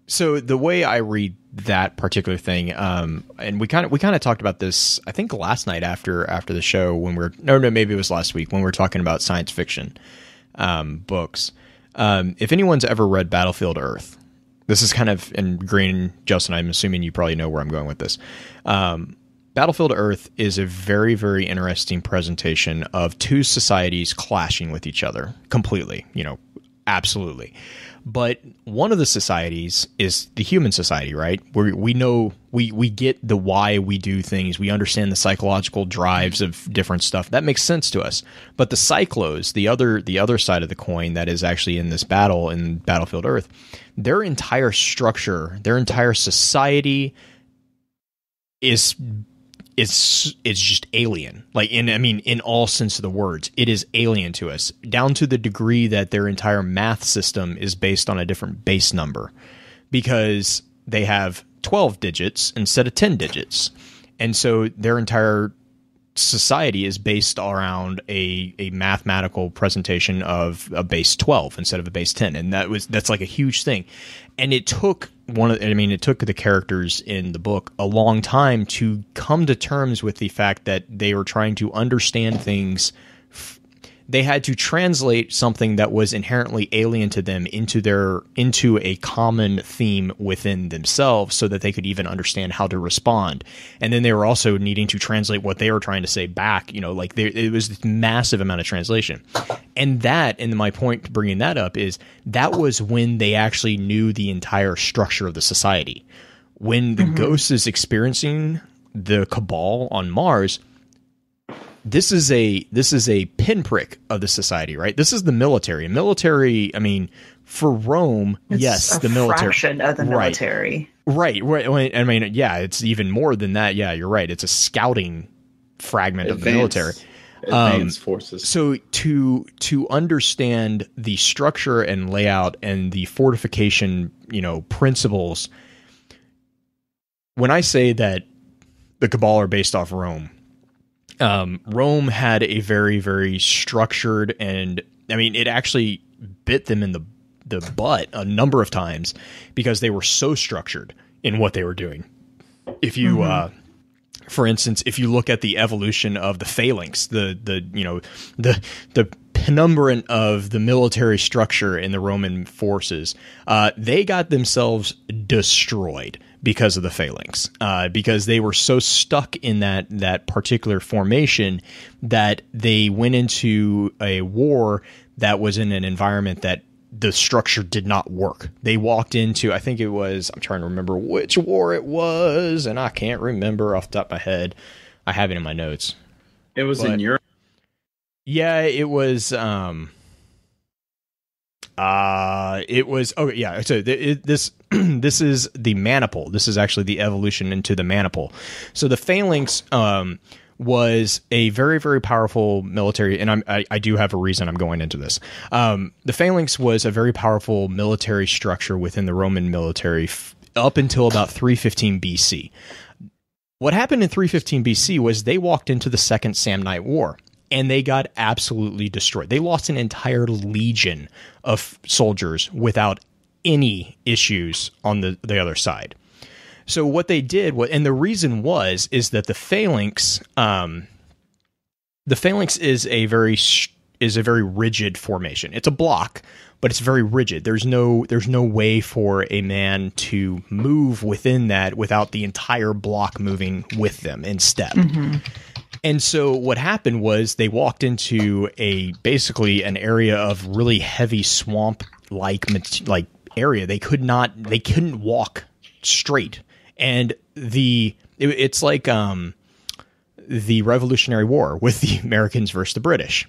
so the way I read that particular thing, and we kind of talked about this, I think last night after the show when maybe it was last week when we were talking about science fiction books. If anyone's ever read Battlefield Earth, this is kind of in Green. Justin, I'm assuming you probably know where I'm going with this. Battlefield Earth is a very, very interesting presentation of two societies clashing with each other completely, absolutely. But one of the societies is the human society, right? Where we know we get the why we do things. We understand the psychological drives of different stuff. That makes sense to us. But the Cyclos, the other side of the coin that is actually in this battle in Battlefield Earth, their entire structure, their entire society is just alien. Like in all sense of the words, it is alien to us, down to the degree that their entire math system is based on a different base number, because they have 12 digits instead of 10 digits. And so their entire society is based around a mathematical presentation of a base 12 instead of a base 10. And that's like a huge thing. And it took it took the characters in the book a long time to come to terms with the fact that they were trying to understand things. They had to translate something that was inherently alien to them into a common theme within themselves, so that they could even understand how to respond. And then they were also needing to translate what they were trying to say back. It was this massive amount of translation. And my point to bringing that up is that was when they actually knew the entire structure of the society. When the Ghost is experiencing the Cabal on Mars, this is a pinprick of the society, right? This is the military. Military, for Rome, It's the military. Fraction of the military. Right. It's even more than that. Yeah, you're right. It's a scouting fragment of the military. Advanced forces. So to understand the structure and layout and the fortification, principles, when I say that the Cabal are based off Rome, Rome had a very, very structured, and it actually bit them in the butt a number of times because they were so structured in what they were doing. If you, for instance, if you look at the evolution of the phalanx, the penumbra of the military structure in the Roman forces, they got themselves destroyed because of the phalanx, because they were so stuck in that particular formation that they went into a war that was in an environment that the structure did not work. They walked into, I think it was, I'm trying to remember which war it was, and I can't remember off the top of my head. I have it in my notes. It was in Europe. Yeah, it was. It was. Oh yeah. So this is the maniple. This is actually the evolution into the maniple. So the phalanx was a very, very powerful military, and I do have a reason I'm going into this. The phalanx was a very powerful military structure within the Roman military up until about 315 BC. What happened in 315 BC was they walked into the Second Samnite War, and they got absolutely destroyed. They lost an entire legion of soldiers without any issues on the other side. So what they did, and the reason is that the phalanx is a very rigid formation. It's a block, but it's very rigid. There's no way for a man to move within that without the entire block moving with them in step. Mm-hmm. And so what happened was they walked into basically an area of really heavy swamp like area. They couldn't walk straight. And it's like the Revolutionary War with the Americans versus the British.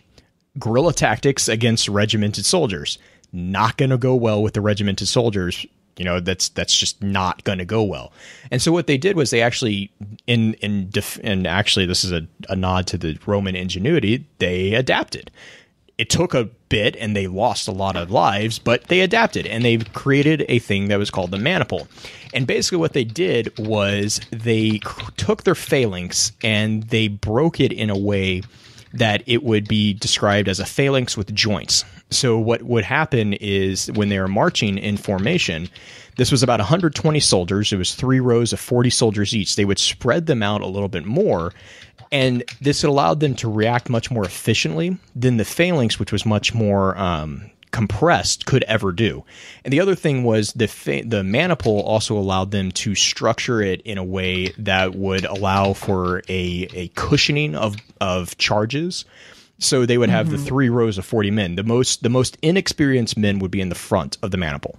Guerrilla tactics against regimented soldiers. Not going to go well with the regimented soldiers. That's just not going to go well. And so what they did was they actually, and actually this is a nod to the Roman ingenuity, they adapted. It took a bit and they lost a lot of lives, but they adapted and they created a thing that was called the maniple. And basically what they did was they took their phalanx and they broke it in a way that it would be described as a phalanx with joints. So what would happen is when they were marching in formation, this was about 120 soldiers. It was 3 rows of 40 soldiers each. They would spread them out a little bit more, and this allowed them to react much more efficiently than the phalanx, which was much more compressed, could ever do. And the other thing was the maniple also allowed them to structure it in a way that would allow for a cushioning of charges. So they would have the 3 rows of 40 men. The most inexperienced men would be in the front of the maniple.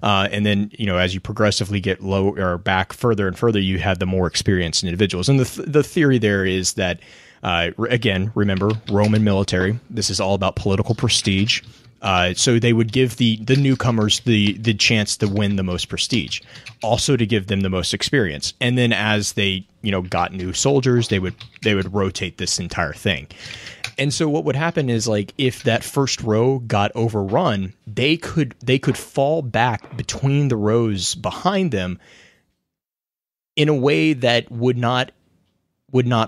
And then, as you progressively get low or back further and further, you have the more experienced individuals. And the theory there is that, again, remember, Roman military, this is all about political prestige. So they would give the newcomers the chance to win the most prestige, also to give them the most experience. And then as they, got new soldiers, they would rotate this entire thing. And so what would happen is, like, if that first row got overrun, they could fall back between the rows behind them in a way that would not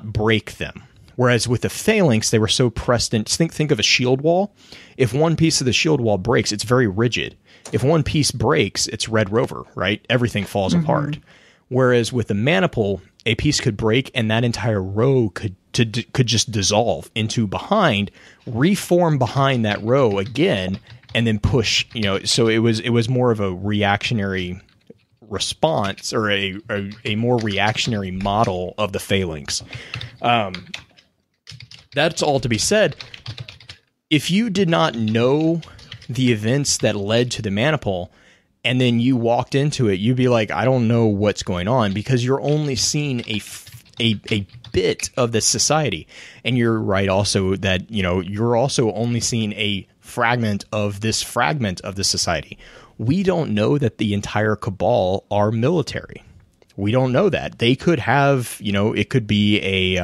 break them. Whereas with the phalanx, they were so pressed in. Think of a shield wall. If one piece of the shield wall breaks, it's very rigid. If one piece breaks, it's Red Rover, right? Everything falls apart. Whereas with the maniple, a piece could break and that entire row could just dissolve into behind, reform behind that row again, and then push. So it was more of a reactionary response, or a more reactionary model of the phalanx. That's all to be said. If you did not know the events that led to the maniple, and then you walked into it, you'd be like, I don't know what's going on, because you're only seeing a bit of the society. And you're right also that, you're also only seeing a fragment of the society. We don't know that the entire Cabal are military. We don't know that. They could have, it could be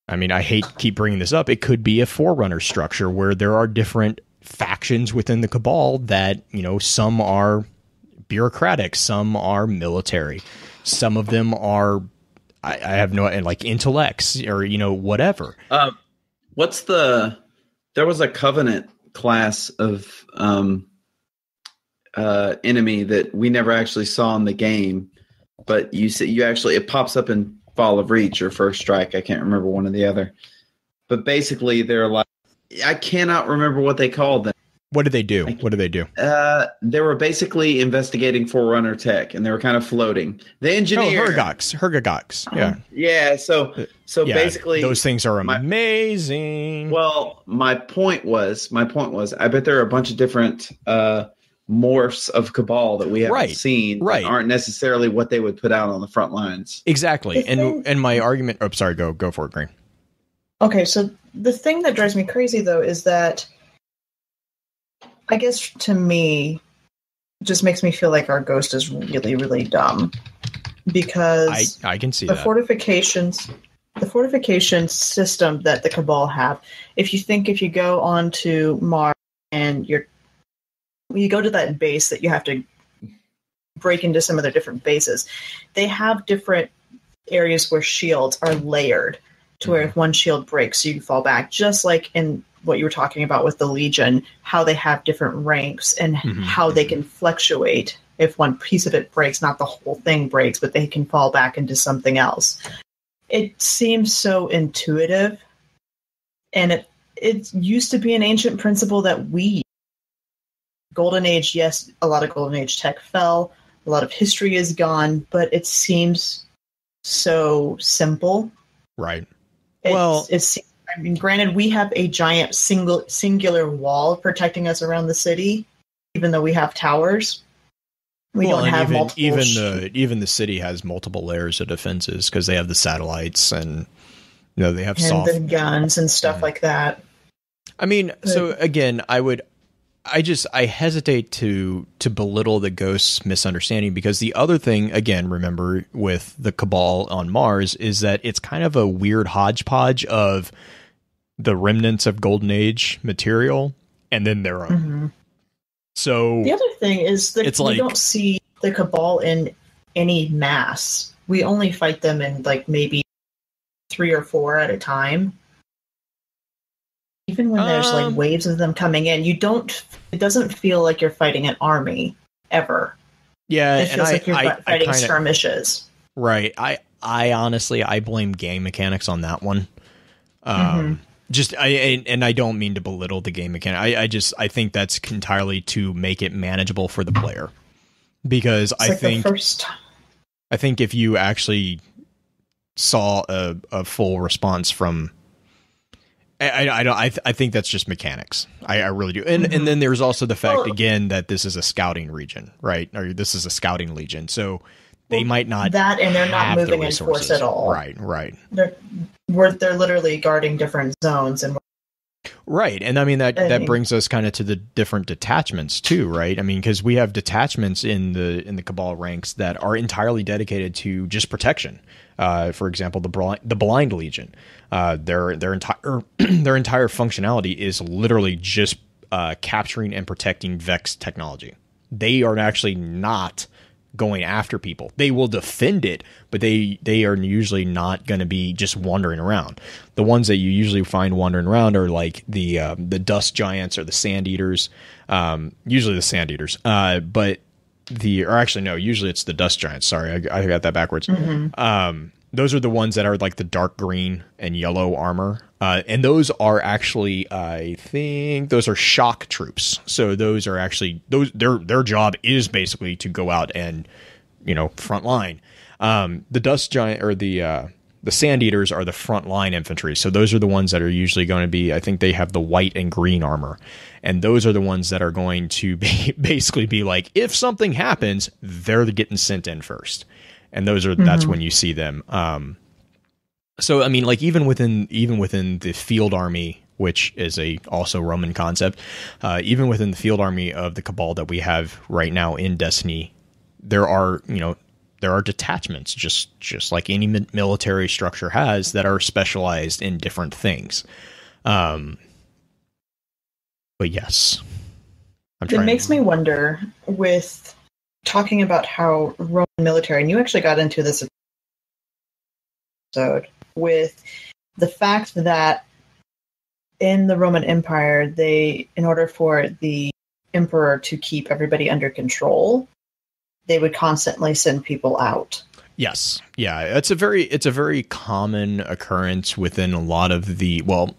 I hate keep bringing this up. It could be a forerunner structure where there are different factions within the Cabal that, some are bureaucratic, some are military, some of them are, I have no, like, intellects, or, whatever. There was a Covenant class of enemy that we never actually saw in the game, but it pops up in Fall of Reach or First Strike. I can't remember one or the other. But basically, they're like, I cannot remember what they called them. What did they do? They were basically investigating Forerunner tech, and they were kind of floating. The engineer, Hergox. Yeah, yeah. So basically, those things are amazing. Well, my point was, I bet there are a bunch of different morphs of Cabal that we haven't seen, that aren't necessarily what they would put out on the front lines. Exactly. And my argument. Oh, sorry. Go for it, Green. Okay, so the thing that drives me crazy, though, is that, I guess, to me, it just makes me feel like our ghost is really, really dumb. Because I can see the fortification system that the Cabal have, if you go on to Mars and you go to that base that you have to break into some of their different bases, they have different areas where shields are layered, to where if one shield breaks, you can fall back. Just like in what you were talking about with the Legion, how they have different ranks and how they can fluctuate. If one piece of it breaks, not the whole thing breaks, but they can fall back into something else. It seems so intuitive. And it used to be an ancient principle that Golden Age, yes, a lot of Golden Age tech fell. A lot of history is gone, but it seems so simple. Right. Granted, we have a giant singular wall protecting us around the city, even though we have towers. We don't have multiple. Even the city has multiple layers of defenses because they have the satellites and they have the guns and stuff like that. So again, I hesitate to belittle the ghost's misunderstanding, because the other thing, again, remember, with the Cabal on Mars, is that it's kind of a weird hodgepodge of the remnants of Golden Age material and then their own. So the other thing is that we don't see the Cabal in any mass. We only fight them in maybe 3 or 4 at a time. Even when there's waves of them coming in, it doesn't feel like you're fighting an army ever. Yeah, it feels like you're fighting skirmishes. Right. I honestly blame game mechanics on that one. I don't mean to belittle the game mechanic. I think that's entirely to make it manageable for the player. Because I think if you actually saw a full response from, I think that's just mechanics. I really do. And then there's also the fact again that this is a scouting region, right? Or this is a scouting legion, so they might not that, and they're not moving in force at all. Right. They're literally guarding different zones and. Right. And I mean, that brings us kind of to the different detachments too, right? I mean, because we have detachments in the Cabal ranks that are entirely dedicated to just protection. For example, the Blind Legion, their entire functionality is literally just capturing and protecting Vex technology. They are actually not going after people. They will defend it, but they are usually not going to be just wandering around. The ones that you usually find wandering around are like the dust giants or the sand eaters. Usually the sand eaters, but usually it's the dust giants. Sorry, I got that backwards. Those are the ones that are like the dark green and yellow armor. And those are actually, I think those are shock troops. So those are actually their job is basically to go out and, front line. The dust giant or the sand eaters are the front line infantry. So those are the ones that are usually going to be, I think they have the white and green armor. And those are the ones that are going to basically be like, if something happens, they're getting sent in first. And that's when you see them. So I mean, like even within the field army, which is also Roman concept, even within the field army of the Cabal that we have right now in Destiny, there are detachments just like any military structure has that are specialized in different things. But yes, it makes me wonder with talking about how Roman military, and you actually got into this episode, with the fact that in the Roman Empire, in order for the emperor to keep everybody under control, they would constantly send people out. Yes. Yeah. It's a very common occurrence within a lot of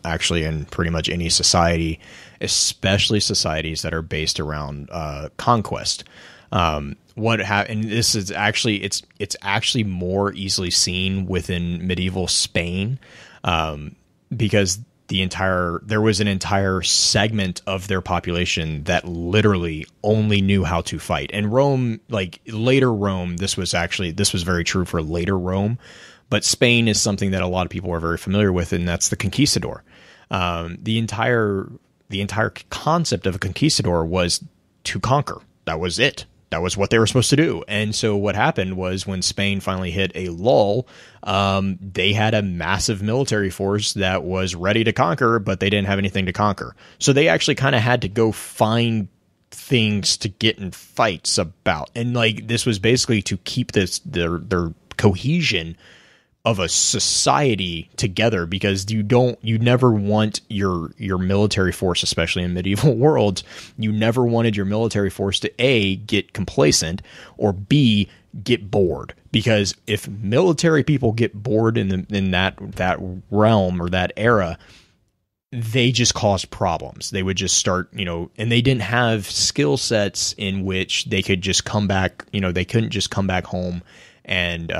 actually in pretty much any society, especially societies that are based around conquest. And this is actually it's actually more easily seen within medieval Spain, because there was an entire segment of their population that literally only knew how to fight. And Rome, like later Rome, this was very true for later Rome, but Spain is something that a lot of people are very familiar with, and that's the conquistador. The entire concept of a conquistador was to conquer. That was it. That was what they were supposed to do. And so what happened was when Spain finally hit a lull, they had a massive military force that was ready to conquer, but they didn't have anything to conquer. So they actually kind of had to go find things to get in fights about. And like this was basically to keep their cohesion of a society together, because you never want your military force, especially in medieval worlds, you never wanted your military force to A, get complacent, or B, get bored. Because if military people get bored in that realm or that era, they just caused problems. They would just start, and they didn't have skill sets in which they could just come back, they couldn't just come back home and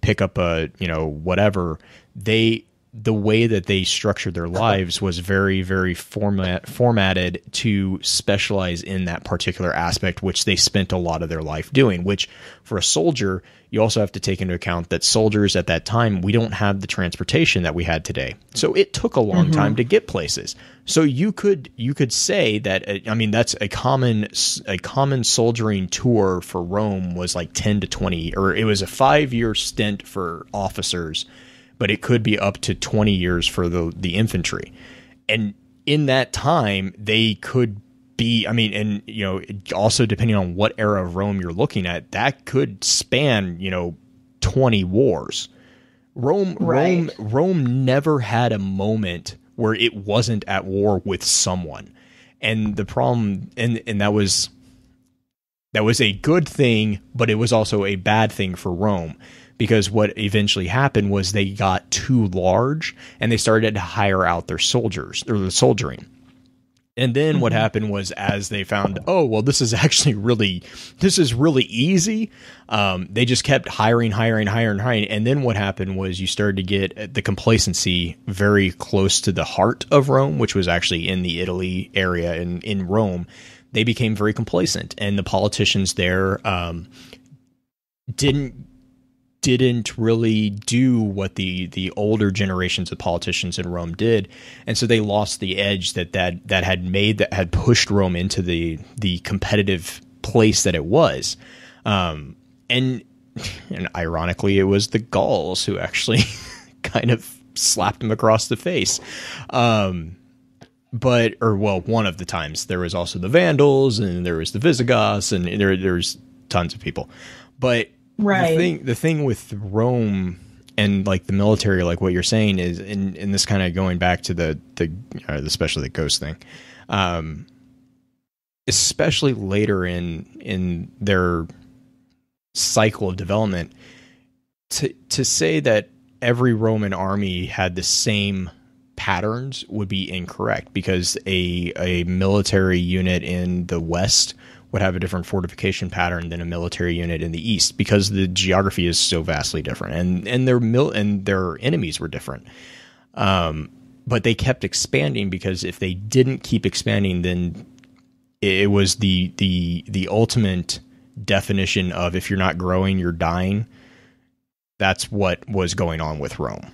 pick up whatever. The way that they structured their lives was very, very formatted to specialize in that particular aspect, which they spent a lot of their life doing. Which for a soldier, you also have to take into account that soldiers at that time, we don't have the transportation that we had today. So it took a long time to get places. So you could say that, that's a common soldiering tour for Rome was like 10 to 20, or it was a 5-year stint for officers, but it could be up to 20 years for the infantry. And in that time, they could be, also depending on what era of Rome you're looking at, that could span, 20 wars. Rome never had a moment where it wasn't at war with someone. And the problem, and that was a good thing, but it was also a bad thing for Rome. Because what eventually happened was they got too large and they started to hire out their soldiers, or the soldiering. And then what happened was, as they found, oh, well, this is really easy. They just kept hiring. And then what happened was you started to get the complacency very close to the heart of Rome, which was actually in the Italy area in Rome. They became very complacent, and the politicians there didn't really do what the older generations of politicians in Rome did, and so they lost the edge that had pushed Rome into the competitive place that it was, and ironically, it was the Gauls who actually kind of slapped them across the face. One of the times. There was also the Vandals, and there was the Visigoths, and there's tons of people, but. Right. The thing with Rome and like the military, like what you're saying is, and this kind of going back to the especially the ghost thing, especially later in their cycle of development, to say that every Roman army had the same patterns would be incorrect, because a military unit in the West would have a different fortification pattern than a military unit in the East, because the geography is so vastly different, and their enemies were different. But they kept expanding, because if they didn't keep expanding, then it was the ultimate definition of, if you're not growing, you're dying. That's what was going on with Rome.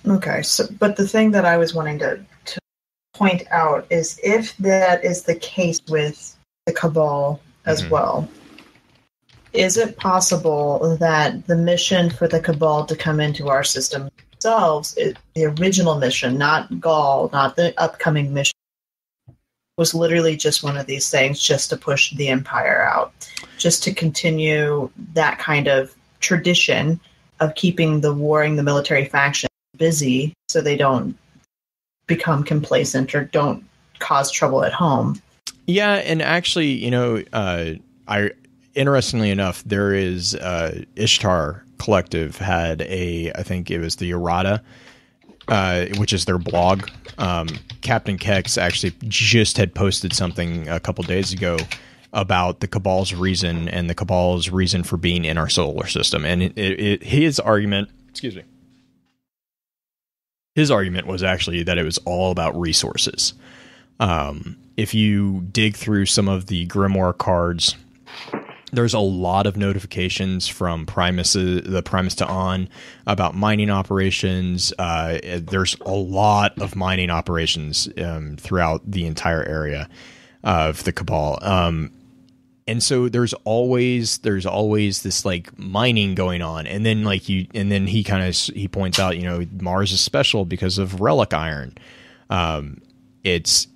Okay, but the thing that I was wanting to point out is, if that is the case with the Cabal as well, is it possible that the mission for the Cabal to come into our system themselves, the original mission, not Ghaul, not the upcoming mission, was literally just one of these things just to push the Empire out, just to continue that kind of tradition of keeping the military faction busy, so they don't become complacent or don't cause trouble at home. Yeah, and actually, interestingly enough, there is Ishtar Collective had I think it was the errata, which is their blog. Captain Kex actually just had posted something a couple days ago about the Cabal's reason, and the Cabal's reason for being in our solar system. And his argument was actually that it was all about resources. If you dig through some of the Grimoire cards, there's a lot of notifications from the Primus to On about mining operations. There's a lot of mining operations throughout the entire area of the Cabal. And so there's always this like mining going on, and then he points out, Mars is special because of relic iron. It's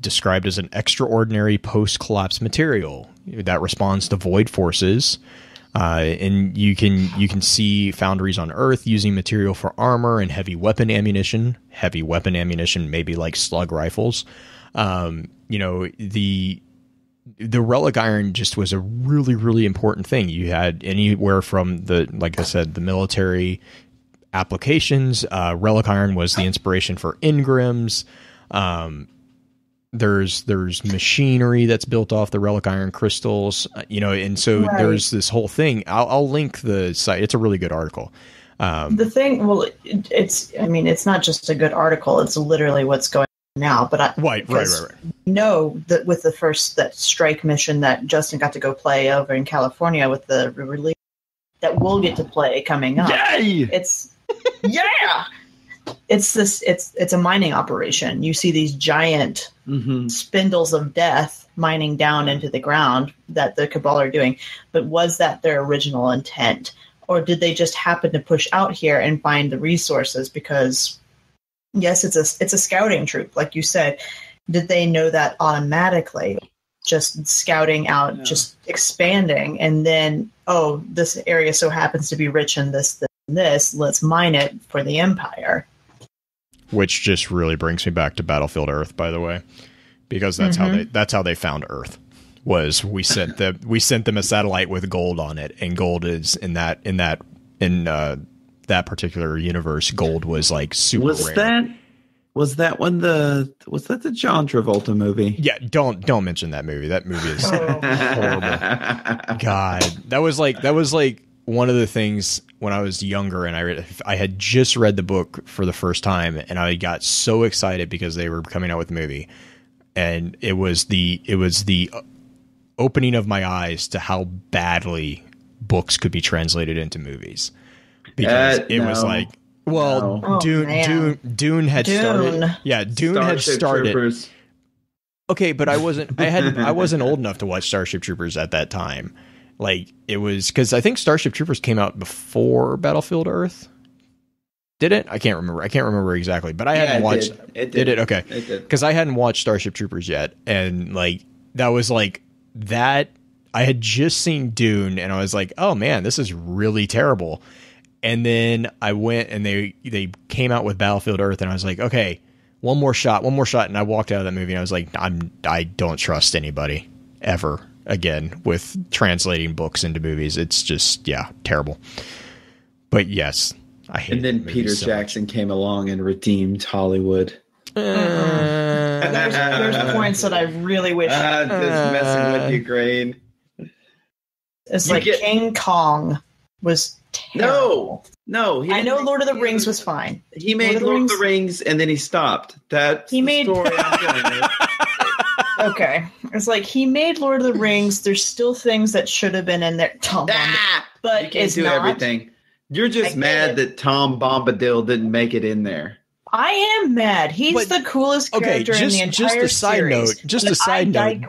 described as an extraordinary post-collapse material that responds to void forces, and you can see foundries on Earth using material for armor and heavy weapon ammunition. Heavy weapon ammunition, maybe like slug rifles. The relic iron just was a really, really important thing. You had anywhere from like I said, the military applications. Relic iron was the inspiration for engrams. There's machinery that's built off the relic iron crystals, and so there's this whole thing. I'll link the site. It's a really good article. The thing, it's not just a good article. It's literally what's going on now. But right. Know that with that strike mission that Justin got to go play over in California with the release that we'll get to play coming up. Yay! It's a mining operation. You see these giant spindles of death mining down into the ground that the Cabal are doing. But was that their original intent? Or did they just happen to push out here and find the resources? Because, yes, it's a scouting troop, like you said. Did they know that automatically? Just scouting out, just expanding, and then, this area so happens to be rich in this, let's mine it for the Empire. Which just really brings me back to Battlefield Earth, by the way, because that's how they found Earth. Was we sent them a satellite with gold on it, and gold is in that particular universe, gold was like super rare. Was that the John Travolta movie? Yeah, don't mention that movie. That movie is horrible. God, that was like one of the things when I was younger, and I had just read the book for the first time, and I got so excited because they were coming out with the movie, and it was the opening of my eyes to how badly books could be translated into movies, because it was like. Well, Oh, Dune had started. Yeah, Dune had started. Troopers. Okay, but I wasn't old enough to watch Starship Troopers at that time. Like, it was because I think Starship Troopers came out before Battlefield Earth. Did it? I can't remember exactly, but I hadn't watched. It did it? Okay, it did. Because I hadn't watched Starship Troopers yet, and like that was like that. I had just seen Dune, and I was like, "Oh man, this is really terrible." And then I went and they came out with Battlefield Earth, and I was like, okay, one more shot. And I walked out of that movie, and I was like, I don't trust anybody ever again with translating books into movies. It's just, yeah, terrible. But yes, I hate. And then Peter Jackson came along and redeemed Hollywood. There's points that I really wish. Just messing with you, Grain. It's like King Kong was terrible. No. I know Lord of the Rings was fine. He made Lord of the Rings and then he stopped. That's the story I'm going with. Okay. It's like he made Lord of the Rings. There's still things that should have been in there. But you can't do everything. You're just mad that Tom Bombadil didn't make it in there. I am mad. He's the coolest character in the entire series. Just a side note.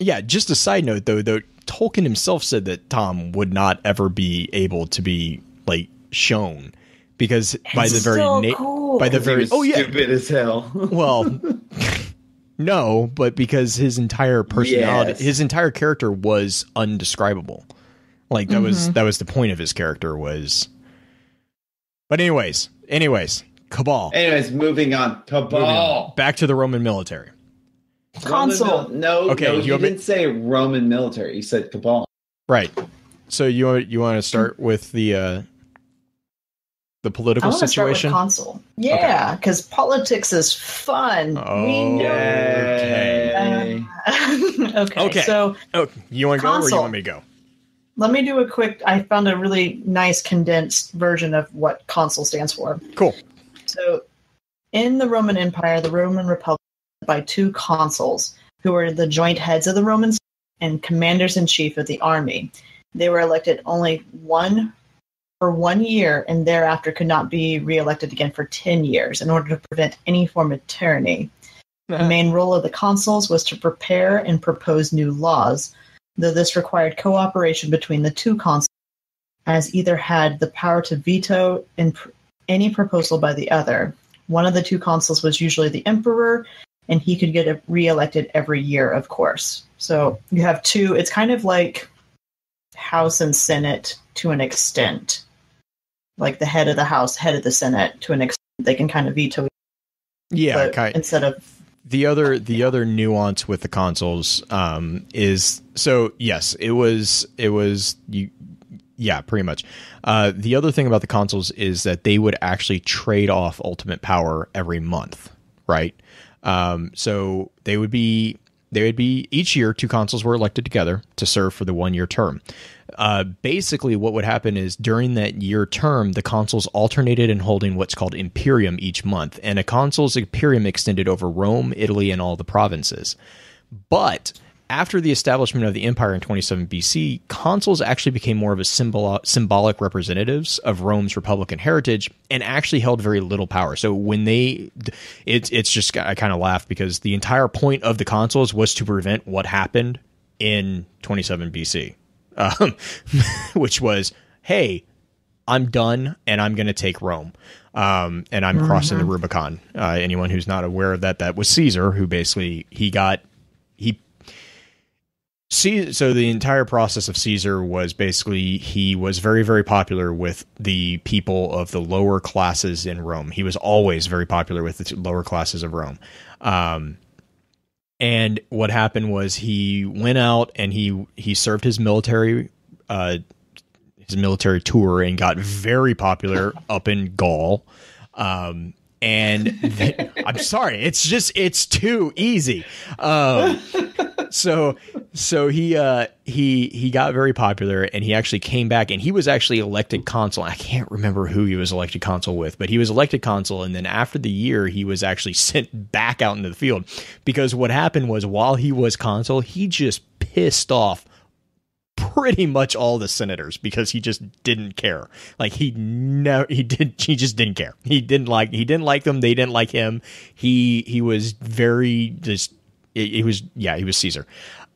Yeah, just a side note though. Tolkien himself said that Tom would not ever be able to be like shown because by the very stupid as hell. Well, no, but because his entire personality, his entire character was undescribable. Like that was the point of his character was. But anyways, Cabal. Anyways, moving on. Cabal. Back to the Roman military. Consul. You didn't say Roman military. You said Cabal. Right. So you want to start with the political situation? Start with Consul. Yeah, because politics is fun. Oh, we know. Okay. So, you want to go or you want me to go? Let me do a quick. I found a really nice condensed version of what Consul stands for. Cool. So, in the Roman Empire, the Roman Republic by two consuls who were the joint heads of the Roman and commanders-in-chief of the army. They were elected only for 1 year and thereafter could not be re-elected again for 10 years in order to prevent any form of tyranny. The main role of the consuls was to prepare and propose new laws, though this required cooperation between the two consuls, as either had the power to veto any proposal by the other. One of the two consuls was usually the emperor, and he could get re-elected every year, of course. So you have two. It's kind of like House and Senate to an extent. Like the head of the House, head of the Senate, to an extent. They can kind of veto. Yeah, instead of the other nuance with the consuls is so yes, it was you. Yeah, pretty much. The other thing about the consuls is that they would actually trade off ultimate power every month, right? So they would be each year, two consuls were elected together to serve for the 1 year term. Basically what would happen is during that year term, the consuls alternated in holding what's called imperium each month, and a consul's imperium extended over Rome, Italy, and all the provinces. But after the establishment of the empire in 27 BC, consuls actually became more of a symbolic representatives of Rome's republican heritage and actually held very little power. So when it's just, I kind of laugh because the entire point of the consuls was to prevent what happened in 27 BC, which was, hey, I'm done and I'm going to take Rome. And I'm crossing the Rubicon. Anyone who's not aware of that was Caesar, who basically so the entire process of Caesar was basically he was very, very popular with the people of the lower classes in Rome. He was always very popular with the lower classes of Rome. And what happened was he went out and he served his military his military tour and got very popular up in Gaul. I'm sorry, it's too easy. So he got very popular, and he actually came back, and he was actually elected consul. I can't remember who he was elected consul with, but he was elected consul. And then after the year, he was actually sent back out into the field, because what happened was, while he was consul, he just pissed off pretty much all the senators, because he just didn't care. Like he just didn't care. He didn't like them. They didn't like him. He was very just, he was Caesar.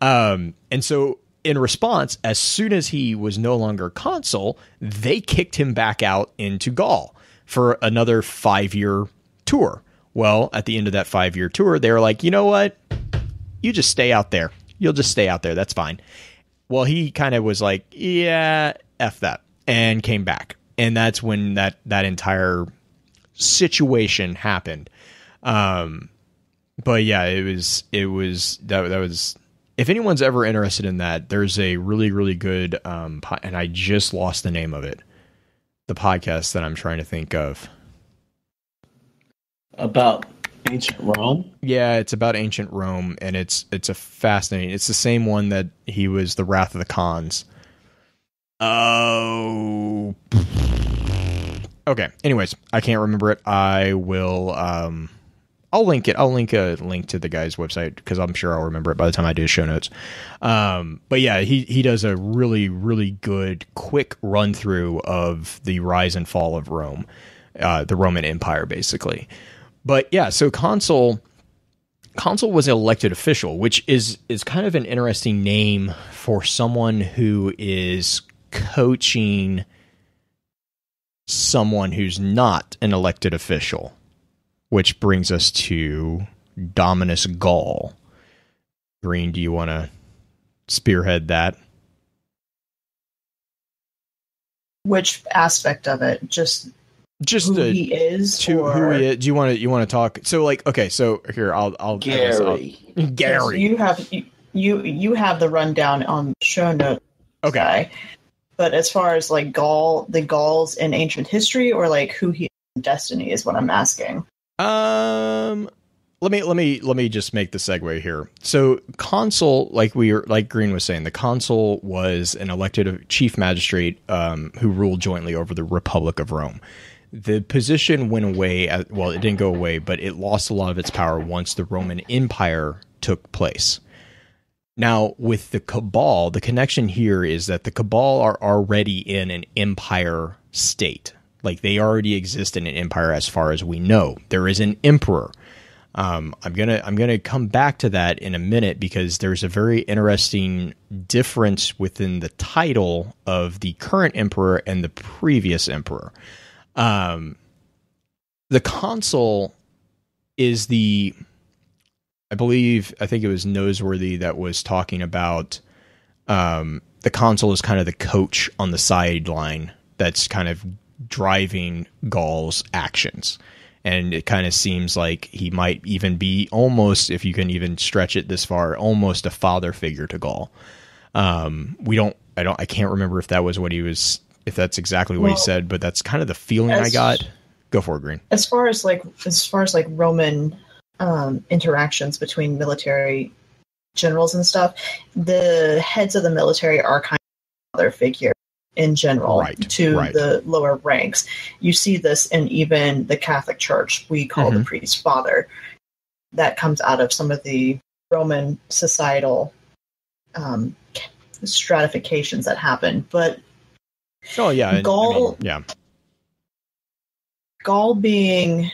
And so in response, as soon as he was no longer consul, they kicked him back out into Gaul for another 5-year tour. Well, at the end of that 5-year tour, they were like, you know what? You just stay out there. You'll just stay out there. That's fine. Well, he kind of was like, yeah, F that, and came back. And that's when that entire situation happened. But yeah, that was, if anyone's ever interested in that, there's a really, really good, and I just lost the name of it, the podcast that I'm trying to think of. About ancient Rome? Yeah, it's about ancient Rome, and it's a fascinating. It's the same one that he was the Wrath of the Khans. Oh, okay. Anyways, I can't remember it. I will. I'll link it. I'll link a link to the guy's website, because I'm sure I'll remember it by the time I do show notes. But yeah, he does a really, really good quick run through of the rise and fall of Rome, the Roman Empire, basically. But yeah, so consul was an elected official, which is kind of an interesting name for someone who is coaching someone who's not an elected official, which brings us to Dominus Gaul. Green, do you want to spearhead that? Which aspect of it? Just who he is, who he is. Do you want to talk? So, like, okay, so here I'll Gary. Gary. So you have the rundown on the show notes. Okay. Guy. But as far as like the Gauls in ancient history, or like who he is in Destiny, is what I'm asking. Let me just make the segue here. So consul, like Green was saying, the consul was an elected chief magistrate who ruled jointly over the Republic of Rome. The position went away. Well, it didn't go away, but it lost a lot of its power once the Roman Empire took place. Now, with the Cabal, the connection here is that the Cabal are already in an empire state. Like, they already exist in an empire as far as we know. There is an emperor. I'm gonna come back to that in a minute, because there's a very interesting difference within the title of the current emperor and the previous emperor. The consul is I think it was Noseworthy that was talking about the consul is kind of the coach on the sideline that's kind of driving Gaul's actions. And it kind of seems like he might even be almost, if you can even stretch it this far, almost a father figure to Gaul. I can't remember if that was what he was, if that's exactly what he said, but that's kind of the feeling I got. Go for it, Green. As far as Roman interactions between military generals and stuff, the heads of the military are kind of father figure in general to the lower ranks. You see this in even the Catholic Church. We call the priest father. That comes out of some of the Roman societal stratifications that happen. But Gaul being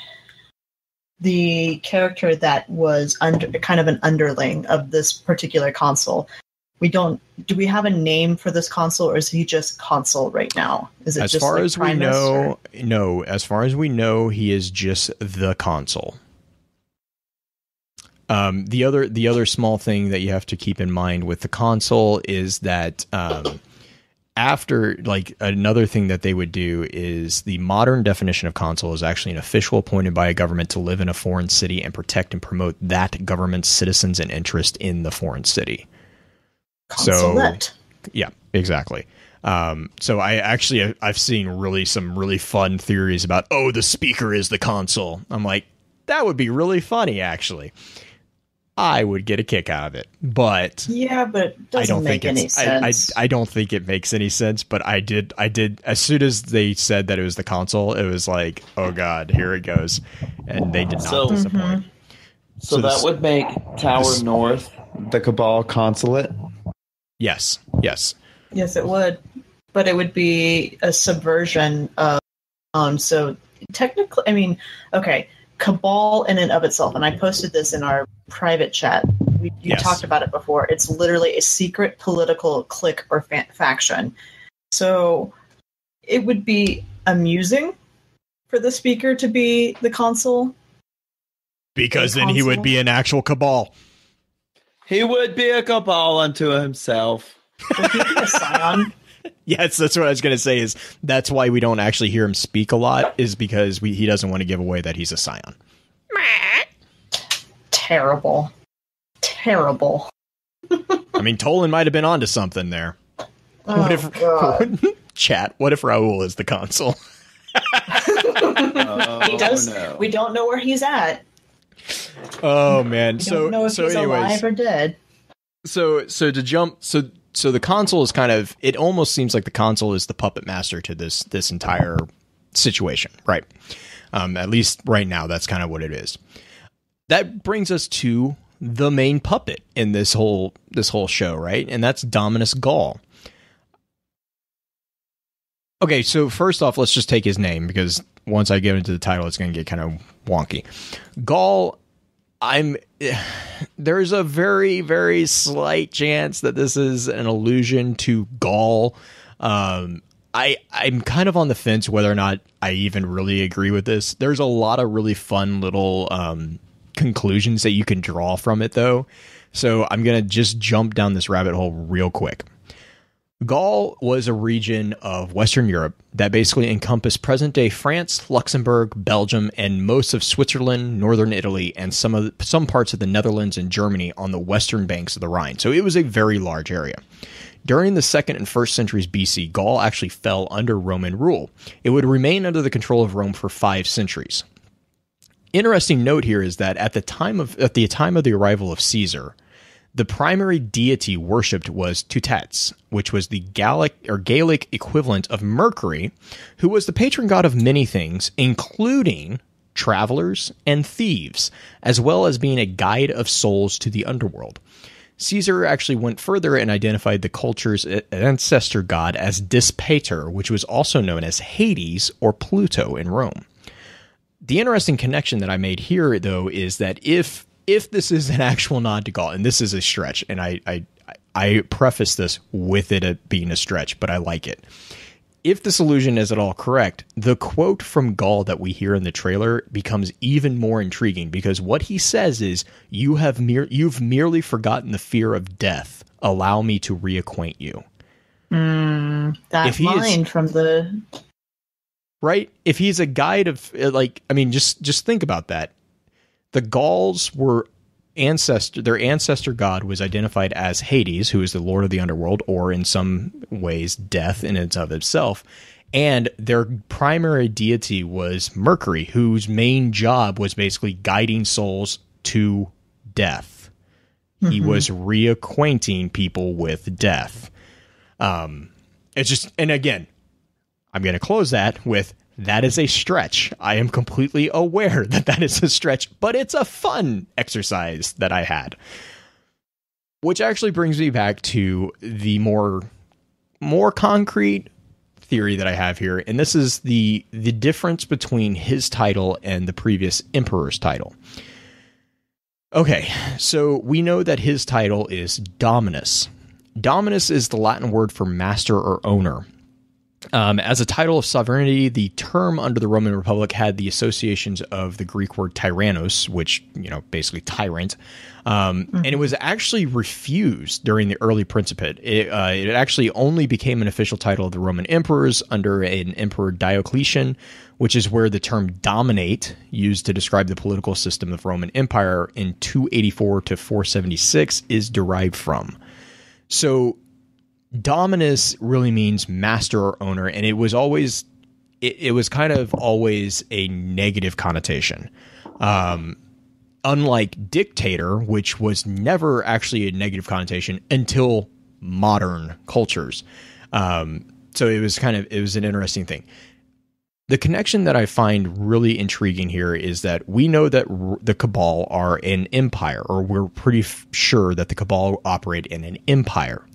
the character that was kind of an underling of this particular consul. Do we have a name for this consul, or is he just consul right now? Is it as just far like as we know? No, as far as we know, he is just the consul. The other small thing that you have to keep in mind with the consul is that after, like, another thing that they would do is the modern definition of consul is actually an official appointed by a government to live in a foreign city and protect and promote that government's citizens and interest in the foreign city. Consulate. So, yeah, exactly. So I've seen some really fun theories about, oh, the speaker is the console. I'm like, that would be really funny, actually. I would get a kick out of it, but yeah, but it doesn't make any sense. I don't think it makes any sense, but I did as soon as they said that it was the console, it was like, oh god, here it goes, and they did not disappoint. So that would make Tower North the Cabal consulate? Yes. Yes, it would, but it would be a subversion of, so technically, I mean, okay, Cabal in and of itself, and I posted this in our private chat. You talked about it before. It's literally a secret political clique or faction. So it would be amusing for the speaker to be the consul. Because then he would be an actual Cabal. He would be a Cabal unto himself. Would he be a scion? Yes, that's what I was going to say. Is that's why we don't actually hear him speak a lot, is because he doesn't want to give away that he's a scion. Terrible. I mean, Tolan might have been onto something there. Oh, what if God. Chat? What if Raul is the consul? He does. No. We don't know where he's at. Oh man! We don't know if he's alive or dead. So the console is kind of, it almost seems like the console is the puppet master to this entire situation, right? At least right now, that's kind of what it is. That brings us to the main puppet in this whole show, right? And that's Dominus Ghaul. Okay, so first off, let's just take his name, because once I get into the title, it's going to get kind of wonky. Ghaul, there's a very, very slight chance that this is an allusion to Ghaul. I'm kind of on the fence whether or not I even really agree with this. There's a lot of really fun little conclusions that you can draw from it, though. So I'm going to just jump down this rabbit hole real quick. Gaul was a region of Western Europe that basically encompassed present-day France, Luxembourg, Belgium, and most of Switzerland, northern Italy, and some parts of the Netherlands and Germany on the western banks of the Rhine. So it was a very large area. During the 2nd and 1st centuries BC, Gaul actually fell under Roman rule. It would remain under the control of Rome for 5 centuries. Interesting note here is that at the time of the arrival of Caesar, the primary deity worshipped was Tutats, which was the Gaelic equivalent of Mercury, who was the patron god of many things, including travelers and thieves, as well as being a guide of souls to the underworld. Caesar actually went further and identified the culture's ancestor god as Dispater, which was also known as Hades or Pluto in Rome. The interesting connection that I made here, though, is that if this is an actual nod to Gaul, and this is a stretch, and I preface this with it being a stretch, but I like it. If this illusion is at all correct, the quote from Gaul that we hear in the trailer becomes even more intriguing, because what he says is, you've merely forgotten the fear of death. Allow me to reacquaint you. That line from the... Right? If he's a guide of, just think about that. The Gauls were their ancestor god was identified as Hades, who is the lord of the underworld, or in some ways death in and of itself. And their primary deity was Mercury, whose main job was basically guiding souls to death. Mm-hmm. He was reacquainting people with death. It's just, and again, I'm going to close that with, that is a stretch. I am completely aware that is a stretch, but it's a fun exercise that I had. Which actually brings me back to the more concrete theory that I have here, and this is the difference between his title and the previous emperor's title. Okay, so we know that his title is Dominus. Dominus is the Latin word for master or owner. As a title of sovereignty, the term under the Roman Republic had the associations of the Greek word tyrannos, which, basically tyrant. And it was actually refused during the early Principate. It actually only became an official title of the Roman emperors under an emperor Diocletian, which is where the term dominate, used to describe the political system of the Roman Empire in 284 to 476, is derived from. So Dominus really means master or owner, and it was always it was kind of always a negative connotation. Unlike dictator, which was never actually a negative connotation until modern cultures. So it was an interesting thing. The connection that I find really intriguing here is that we know that the Cabal are an empire, or we're pretty sure that the Cabal operate in an empire.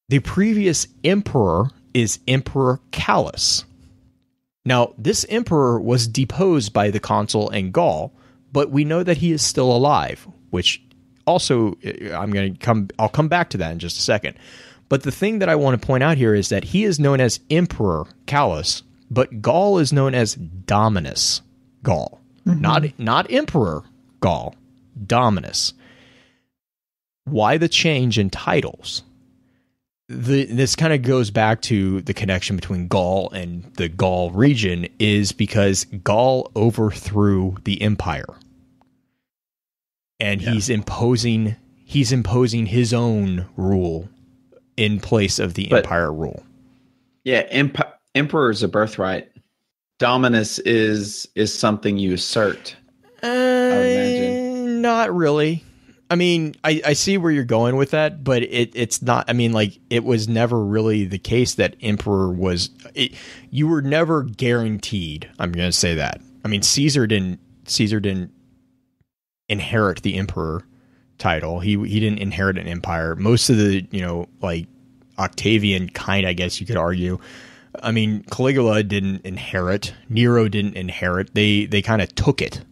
The previous emperor is Emperor Callus. Now, this emperor was deposed by the consul in Gaul, but we know that he is still alive, which also I'll come back to that in just a second. But the thing that I want to point out here is that he is known as Emperor Callus, but Gaul is known as Dominus Gaul. Not Emperor Gaul, Dominus. Why the change in titles? This kind of goes back to the connection between Gaul and the Gaul region, is because Gaul overthrew the empire. And he's imposing his own rule in place of the empire rule. Yeah, emperor is a birthright. Dominus is something you assert. I would imagine. Not really. I mean, I see where you're going with that, but it's not. I mean, like, it was never really the case that emperor was. You were never guaranteed. I'm going to say that. I mean, Caesar didn't inherit the emperor title. He didn't inherit an empire. Most of the, like Octavian kind, I guess you could argue. I mean, Caligula didn't inherit. Nero didn't inherit. They kind of took it.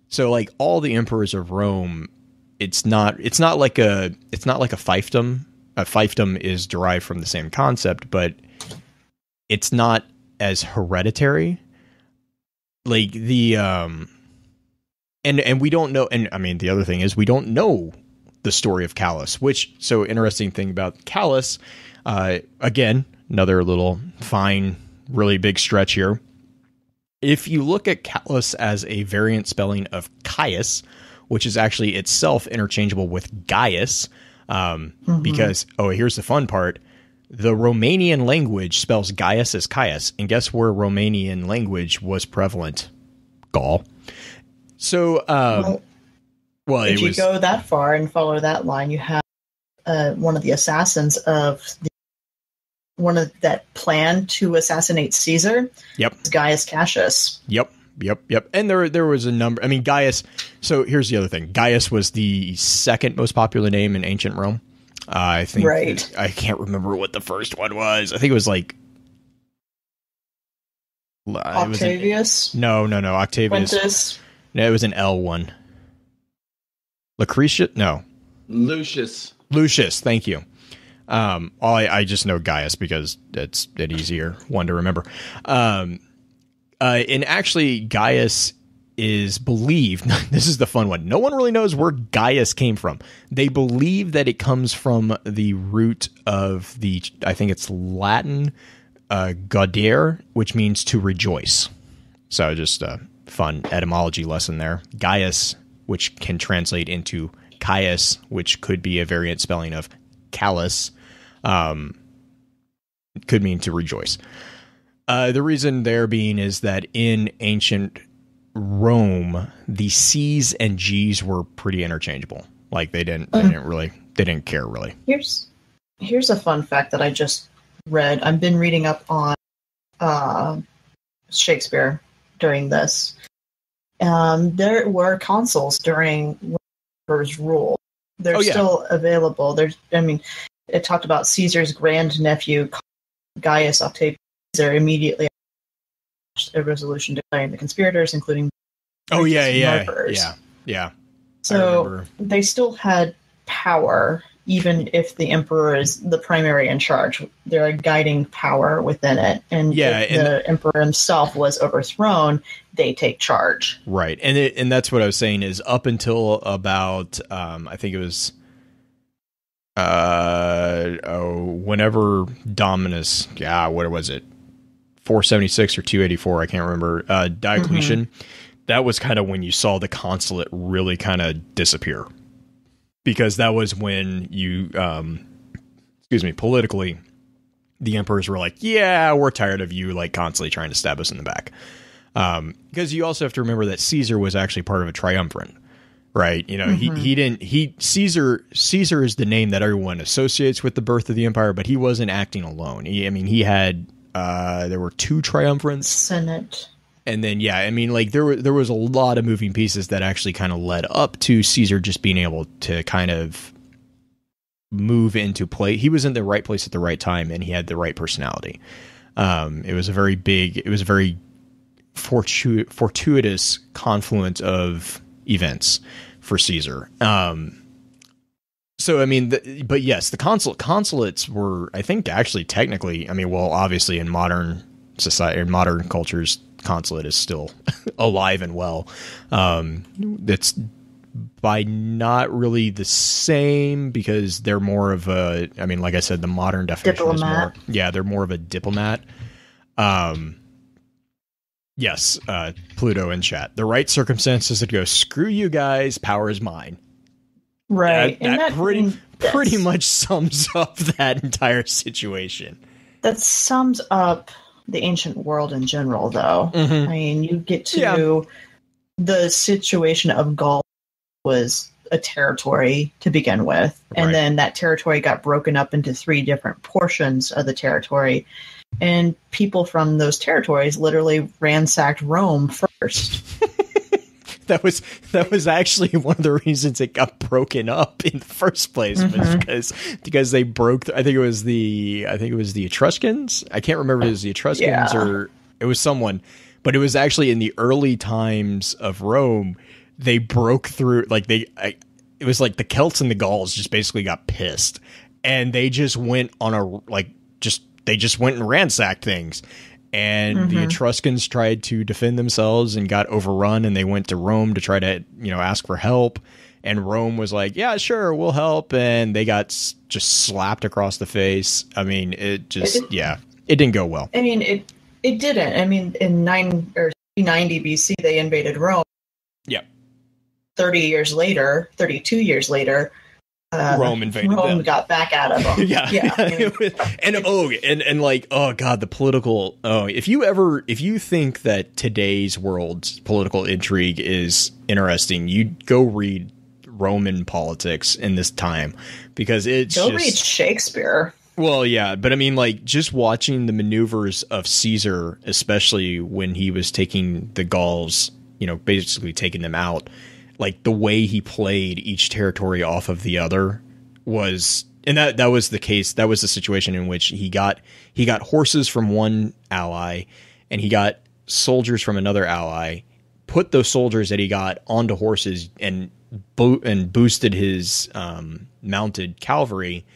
So, like, all the emperors of Rome, it's not like a fiefdom. A fiefdom is derived from the same concept, but it's not as hereditary. Like the and we don't know. And I mean, the other thing is we don't know the story of Callus. Which, so interesting thing about Callus, again, another little fine, really big stretch here. If you look at Callus as a variant spelling of Caius, which is actually itself interchangeable with Gaius, because, here's the fun part. The Romanian language spells Gaius as Caius, and guess where Romanian language was prevalent? Gaul. So, if you go that far and follow that line, you have one of the assassins of one of that plan to assassinate Caesar. Yep. Gaius Cassius. Yep. And there was a number. I mean, Gaius. So here's the other thing. Gaius was the second most popular name in ancient Rome. I think. Right. I can't remember what the first one was. I think it was like Octavius. No. Octavius. Quintus. No, it was an L one. Lucretia. No. Lucius. Thank you. I just know Gaius because it's an easier one to remember. And actually, Gaius is believed. This is the fun one. No one really knows where Gaius came from. They believe that it comes from the root of I think it's Latin, gaudere, which means to rejoice. So just a fun etymology lesson there. Gaius, which can translate into Caius, which could be a variant spelling of Callus, could mean to rejoice. The reason there being is that in ancient Rome, the C's and G's were pretty interchangeable. Like they didn't care really. Here's a fun fact that I just read. I've been reading up on Shakespeare during this. There were consuls during Emperor's rule. They're still available. It talked about Caesar's grandnephew, Gaius Octavius Caesar, immediately a resolution declaring the conspirators, including murderers. Yeah. So they still had power, even if the emperor is the primary in charge. They're a guiding power within it, and if the emperor himself was overthrown, they take charge. Right, and that's what I was saying is up until about I think it was whenever Dominus, what was it? 476 or 284, I can't remember. Diocletian, that was kind of when you saw the consulate really kind of disappear. Because that was when you politically, the emperors were like, yeah, we're tired of you like constantly trying to stab us in the back. Because you also have to remember that Caesar was actually part of a triumvirate, right? You know, Caesar is the name that everyone associates with the birth of the empire, but he wasn't acting alone. He had, there were 2 triumvirates. Senate. And then, yeah, I mean, like there was a lot of moving pieces that actually kind of led up to Caesar just being able to kind of move into play. He was in the right place at the right time, and he had the right personality. It was a very fortuitous confluence of events for Caesar. So, I mean, but yes, the consulates were, I think, actually technically, I mean, well, obviously in modern society, in modern cultures, consulate is still alive and well. That's by not really the same, because they're more of a, I mean, like I said, the modern definition is more, they're more of a diplomat. Yes, Pluto in chat. The right circumstances to go, screw you guys, power is mine. Right. That pretty much sums up that entire situation. That sums up the ancient world in general, though. I mean, you get to the situation of Gaul was a territory to begin with, and then that territory got broken up into 3 different portions of the territory, and people from those territories literally ransacked Rome first. That was actually one of the reasons it got broken up in the first place, was because they broke. I think it was the Etruscans. I can't remember if it was the Etruscans or it was someone, but it was actually in the early times of Rome. They broke through, like it was like the Celts and the Gauls just basically got pissed, and they just went on they just went and ransacked things. And the Etruscans tried to defend themselves and got overrun, and they went to Rome to try to, ask for help. And Rome was like, yeah, sure, we'll help. And they got just slapped across the face. I mean, it didn't go well. I mean, it didn't. I mean, in 390 BC, they invaded Rome. Yeah. 32 years later, Rome invaded them. Rome got back out of them. The political. If you think that today's world's political intrigue is interesting, you go read Roman politics in this time, because it's read Shakespeare. Well, yeah, but I mean, like, just watching the maneuvers of Caesar, especially when he was taking the Gauls, basically taking them out. Like, the way he played each territory off of the other was, and that was the case. That was the situation in which he got horses from one ally, and he got soldiers from another ally, put those soldiers that he got onto horses, and boosted his mounted cavalry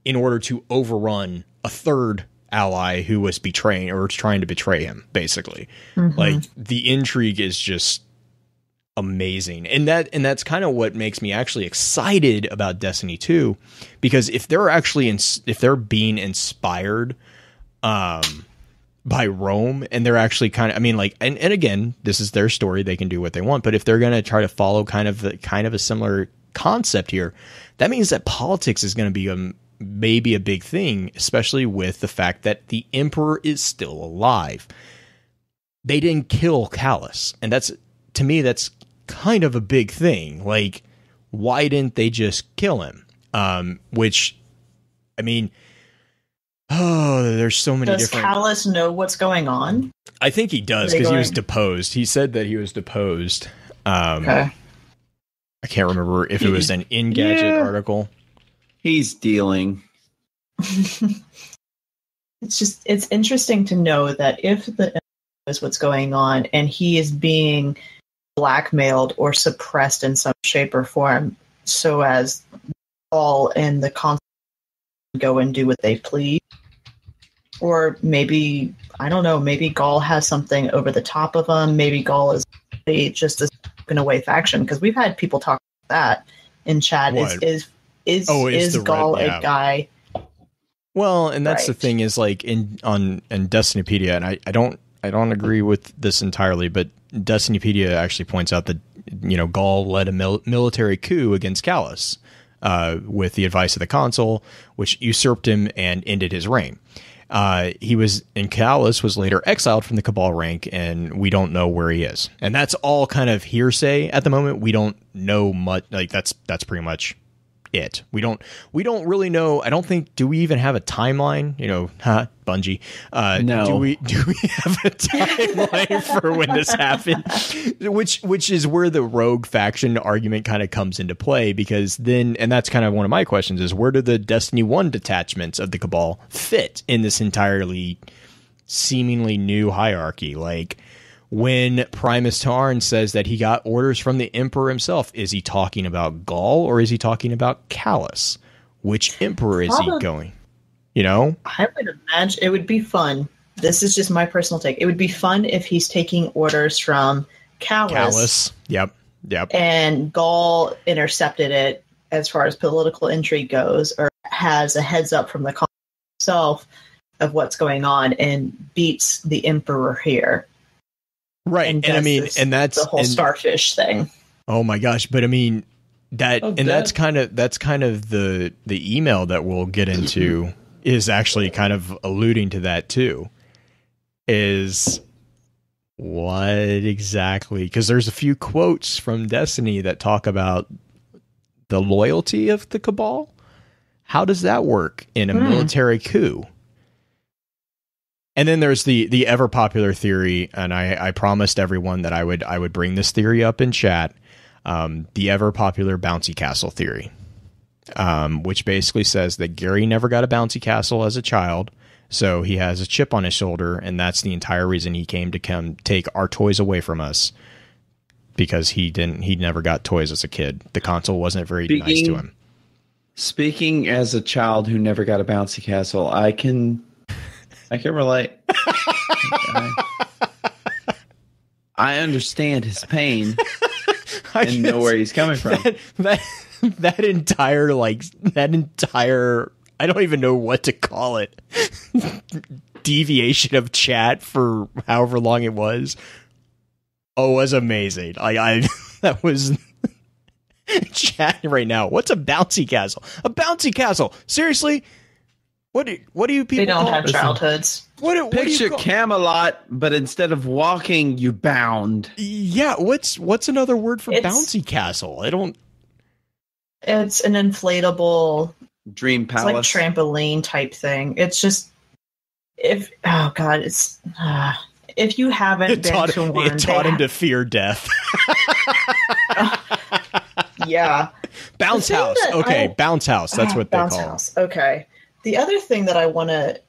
in order to overrun a third ally who was betraying or trying to betray him, basically. Like, the intrigue is just amazing, and that's kind of what makes me actually excited about Destiny 2, because if they're being inspired by Rome, and they're actually kind of, I mean, like, and again, this is their story, they can do what they want, but if they're going to try to follow kind of a similar concept here, that means that politics is going to be maybe a big thing, especially with the fact that the emperor is still alive. They didn't kill Callus, and to me, that's kind of a big thing. Like, why didn't they just kill him? Which, I mean, there's so many different... Does Callus know what's going on? I think he does, because he was deposed. He said that he was deposed. Okay. I can't remember if it was an Engadget article. He's dealing. It's interesting to know that if the knows what's going on and he is being blackmailed or suppressed in some shape or form, so as Gaul and the consul go and do what they please, or maybe, I don't know, maybe Gaul has something over the top of him. Maybe Gaul is just a spoken away faction, because we've had people talk about that in chat. Is Gaul a guy? Well, and that's the thing, is like in Destinypedia, and I don't agree with this entirely, but Destinypedia actually points out that Gaul led a military coup against Callus, with the advice of the consul, which usurped him and ended his reign. Callus was later exiled from the Cabal rank, and we don't know where he is. And that's all kind of hearsay at the moment. We don't know much. Like that's pretty much it. We don't really know. I don't think. Do we even have a timeline? Bungie. No. Do we have a timeline for when this happened? Which is where the rogue faction argument kind of comes into play, because then, and that's kind of one of my questions, is where do the Destiny 1 detachments of the Cabal fit in this entirely seemingly new hierarchy? Like, when Primus Tarn says that he got orders from the Emperor himself, is he talking about Ghaul or is he talking about Callus? Which Emperor is he going? I would imagine it would be fun. This is just my personal take. It would be fun if he's taking orders from Callus. Yep. And Ghaul intercepted it as far as political intrigue goes, or has a heads up from the consul himself of what's going on and beats the Emperor here. Right. And I mean, and that's the whole starfish thing. Oh my gosh. But I mean, that's kind of the email that we'll get into is actually kind of alluding to that too. Is what exactly? Because there's a few quotes from Destiny that talk about the loyalty of the Cabal. How does that work in a military coup? And then there's the ever popular theory, and I promised everyone that I would bring this theory up in chat. The ever popular bouncy castle theory, which basically says that Gary never got a bouncy castle as a child, so he has a chip on his shoulder, and that's the entire reason he came to take our toys away from us, because he never got toys as a kid. The console wasn't very nice to him. Speaking as a child who never got a bouncy castle, I can relate. I understand his pain and know where he's coming from. That entire I don't even know what to call it. Deviation of chat for however long it was. Oh, it was amazing. That was chatting right now. What's a bouncy castle? A bouncy castle. Seriously? What do you people? They don't call have this? Childhoods. Picture Camelot, but instead of walking, you bound. Yeah, what's another word for bouncy castle? I don't. It's an inflatable dream palace, it's like trampoline type thing. It's just if you haven't been to one, it taught him to fear death. Yeah, bounce house. Okay, bounce house. That's what they call house. Okay. The other thing that I want to,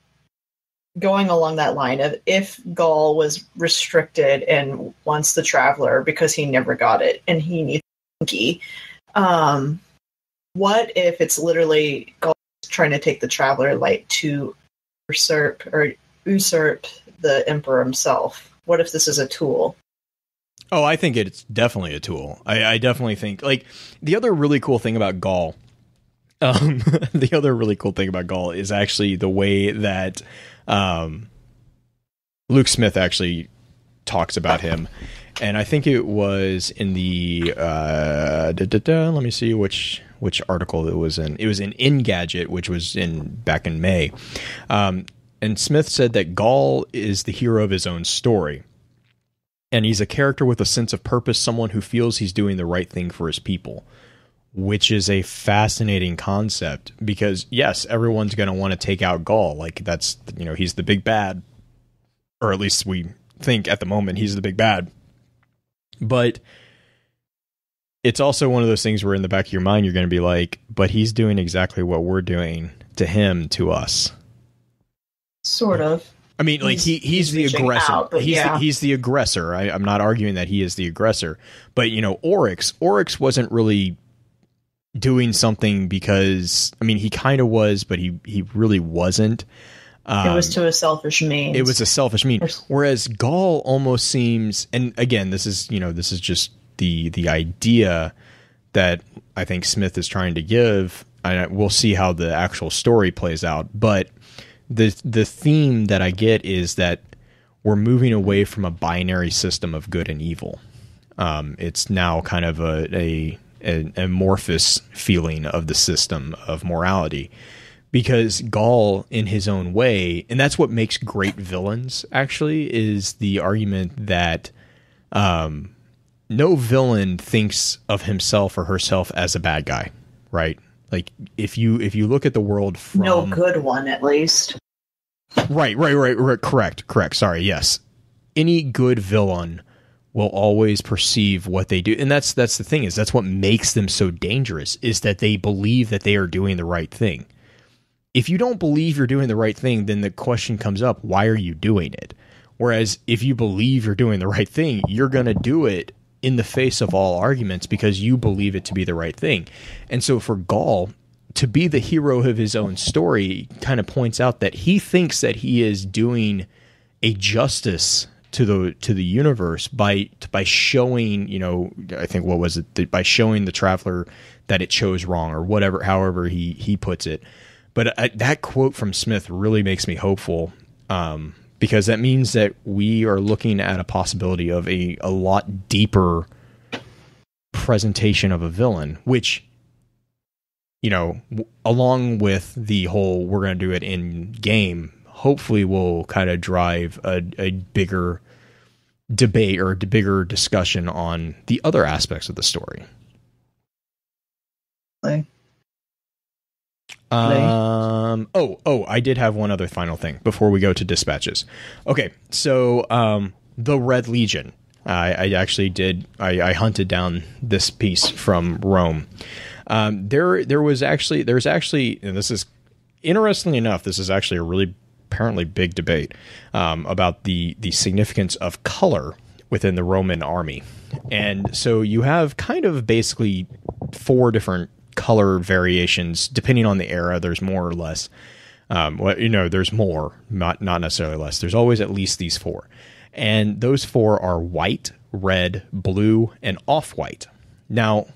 going along that line of, if Ghaul was restricted and wants the Traveler because he never got it and he needs a key, what if it's literally Ghaul trying to take the Traveler light to usurp the Emperor himself? What if this is a tool? Oh, I think it's definitely a tool. I definitely think, like, the other really cool thing about Ghaul. The other really cool thing about Ghaul is actually the way that Luke Smith actually talks about him. And I think it was in the let me see which article it was in. It was in Engadget, which was back in May. And Smith said that Ghaul is the hero of his own story. And he's a character with a sense of purpose, someone who feels he's doing the right thing for his people. Which is a fascinating concept, because yes, everyone's going to want to take out Ghaul. Like, that's, he's the big bad, or at least we think at the moment he's the big bad. But it's also one of those things where in the back of your mind, you're going to be like, but he's doing exactly what we're doing to him, to us. Sort of. I mean, like, he's the aggressor. Out, he's the aggressor. I'm not arguing that he is the aggressor, but Oryx wasn't really doing something because, I mean, he kind of was, but he really wasn't. It was to a selfish means. It was a selfish means. Whereas Ghaul almost seems, and again, this is just the idea that I think Smith is trying to give. We'll see how the actual story plays out, but the theme that I get is that we're moving away from a binary system of good and evil. It's now kind of a an amorphous feeling of the system of morality. Because Ghaul, in his own way, and that's what makes great villains, actually, is the argument that no villain thinks of himself or herself as a bad guy, right? Like, if you look at the world from... No good one, at least. Right. Correct. Sorry, yes. Any good villain will always perceive what they do. And that's the thing, is that's what makes them so dangerous, is that they believe that they are doing the right thing. If you don't believe you're doing the right thing, then the question comes up, why are you doing it? Whereas if you believe you're doing the right thing, you're going to do it in the face of all arguments because you believe it to be the right thing. And so for Ghaul to be the hero of his own story kind of points out that he thinks that he is doing a justice to the universe by showing, I think, what was it? By showing the traveler that it chose wrong, or whatever, however he puts it. But that quote from Smith really makes me hopeful, because that means that we are looking at a possibility of a lot deeper presentation of a villain, which, along with the whole we're going to do it in game, hopefully will kind of drive a bigger debate or a bigger discussion on the other aspects of the story. I did have one other final thing before we go to dispatches. Okay, so the Red Legion. I hunted down this piece from Rome. There's actually, and this is, interestingly enough, this is actually a really apparently big debate about the significance of color within the Roman army. And so you have kind of basically 4 different color variations depending on the era. There's more or less. There's more, not necessarily less. There's always at least these 4, and those 4 are white, red, blue, and off-white. Now,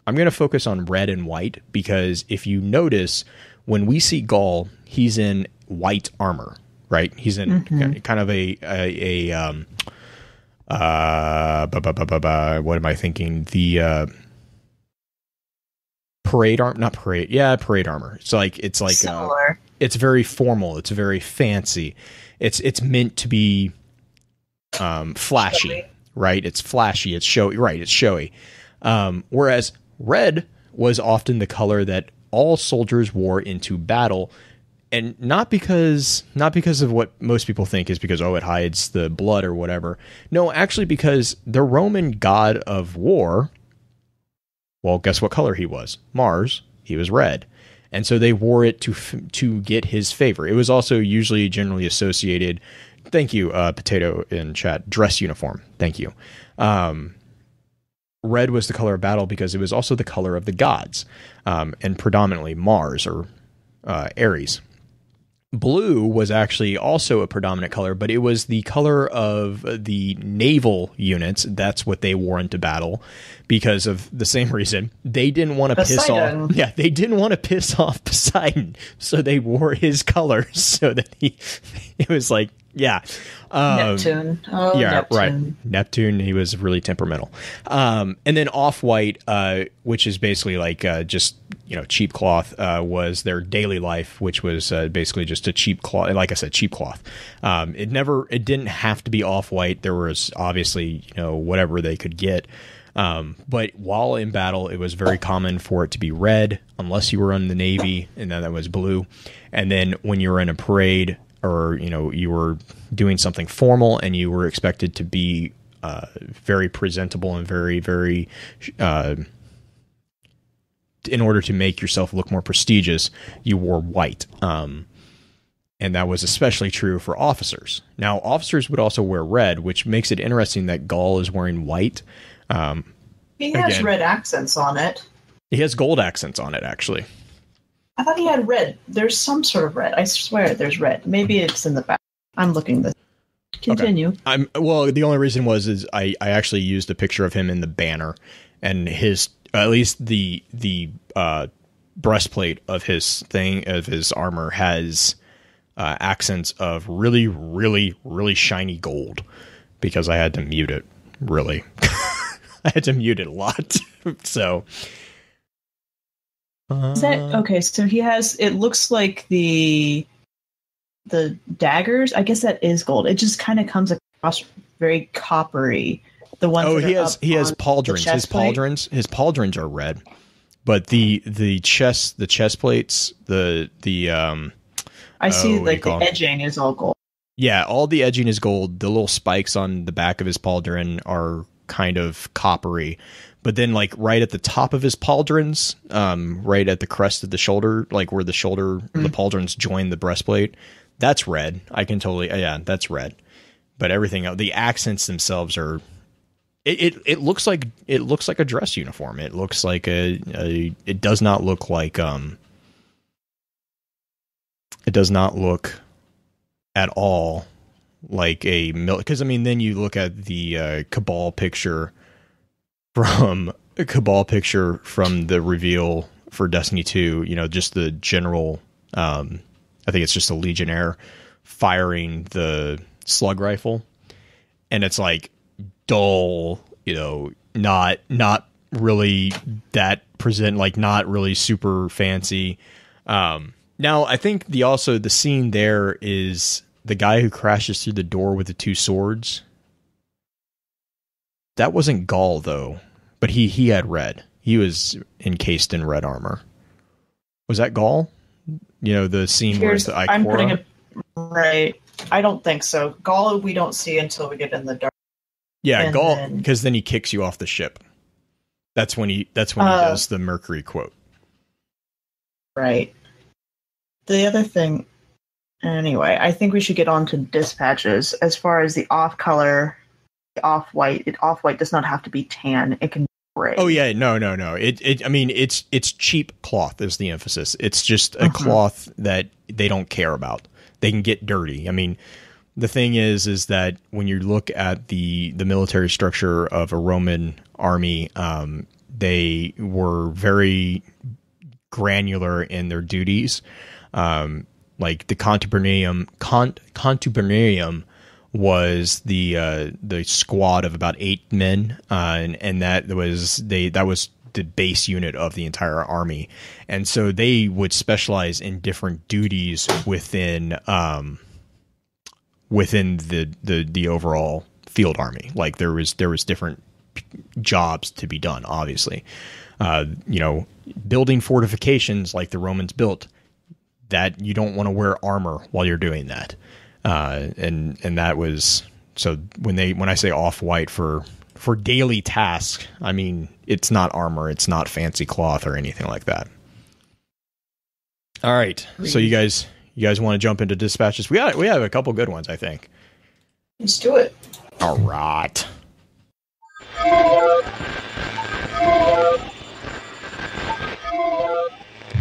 I'm going to focus on red and white because if you notice, when we see Ghaul, he's in white armor, right? He's in kind of what am I thinking? The parade armor. It's like similar. It's very formal. It's very fancy. It's meant to be flashy, showy. Right? It's flashy. It's showy. Right? It's showy. Whereas red was often the color that all soldiers wore into battle, and not because of what most people think is because it hides the blood or whatever. No, actually because the Roman god of war. Well, guess what color he was? Mars. He was red. And so they wore it to get his favor. It was also usually generally associated, thank you, Potato in chat, dress uniform. Thank you. Red was the color of battle because it was also the color of the gods, and predominantly Mars or Ares. Blue was actually also a predominant color, but it was the color of the naval units. That's what they wore into battle because of the same reason. They didn't want to piss off. Yeah, they didn't want to piss off Poseidon, so they wore his colors so that it was like, yeah. Neptune. Yeah, Neptune. Right. Neptune, he was really temperamental. And then off-white, which is basically like just, cheap cloth, was their daily life, which was basically just a cheap cloth. Like I said, cheap cloth. It didn't have to be off-white. There was obviously, whatever they could get. But while in battle, it was very common for it to be red, unless you were in the Navy, and then that was blue. And then when you were in a parade, or you were doing something formal and you were expected to be very presentable and very, very in order to make yourself look more prestigious, you wore white. And that was especially true for officers. Now, officers would also wear red, which makes it interesting that Ghaul is wearing white. He has red accents on it. He has gold accents on it, actually. I thought he had red. There's some sort of red. I swear there's red. Maybe it's in the back. I'm looking this. Continue. Okay. The only reason is I actually used a picture of him in the banner, and his, at least the breastplate of his armor has accents of really, really, really shiny gold, because I had to mute it, really. I had to mute it a lot. So. Is that okay? So he has. It looks like the daggers. I guess that is gold. It just kind of comes across very coppery. The ones. Oh, that he has on pauldrons. His pauldrons are red, but the chest plates, I see like the edging is all gold. Yeah, all the edging is gold. The little spikes on the back of his pauldron are kind of coppery. But then, like, right at the top of his pauldrons, right at the crest of the shoulder, like where the pauldrons join the breastplate, that's red. I can totally, that's red. But everything else, the accents themselves are, it looks like a dress uniform. It looks like it does not look like, it does not look at all like a because I mean, then you look at the Cabal picture from the reveal for Destiny 2, you know, just the general, I think it's just a Legionnaire firing the slug rifle, and it's like dull, you know, not really that present, like not really super fancy. Now I think the scene there is the guy who crashes through the door with the two swords. That wasn't Ghaul, though, but he had red. He was encased in red armor. Was that Ghaul? You know, the scene where the Ikora? I'm putting it right. I don't think so. Ghaul we don't see until we get in the dark. Yeah, Ghaul, because then he kicks you off the ship. That's when he does the Mercury quote. Right. The other thing, anyway, I think we should get on to dispatches. As far as the off-color, off-white does not have to be tan. It can be gray. Oh yeah, no. I mean, it's cheap cloth is the emphasis. It's just a cloth that they don't care about. They can get dirty. I mean, the thing is that when you look at the military structure of a Roman army, they were very granular in their duties. Like the contubernarium was the squad of about 8 men, and that was the base unit of the entire army, and so they would specialize in different duties within the overall field army. Like there was different jobs to be done. Obviously, you know, building fortifications like the Romans built. That you don't want to wear armor while you're doing that. And that was, so when I say off-white for daily tasks, I mean, it's not armor, it's not fancy cloth or anything like that. All right. So you guys want to jump into dispatches? We have a couple good ones, I think. Let's do it. All right.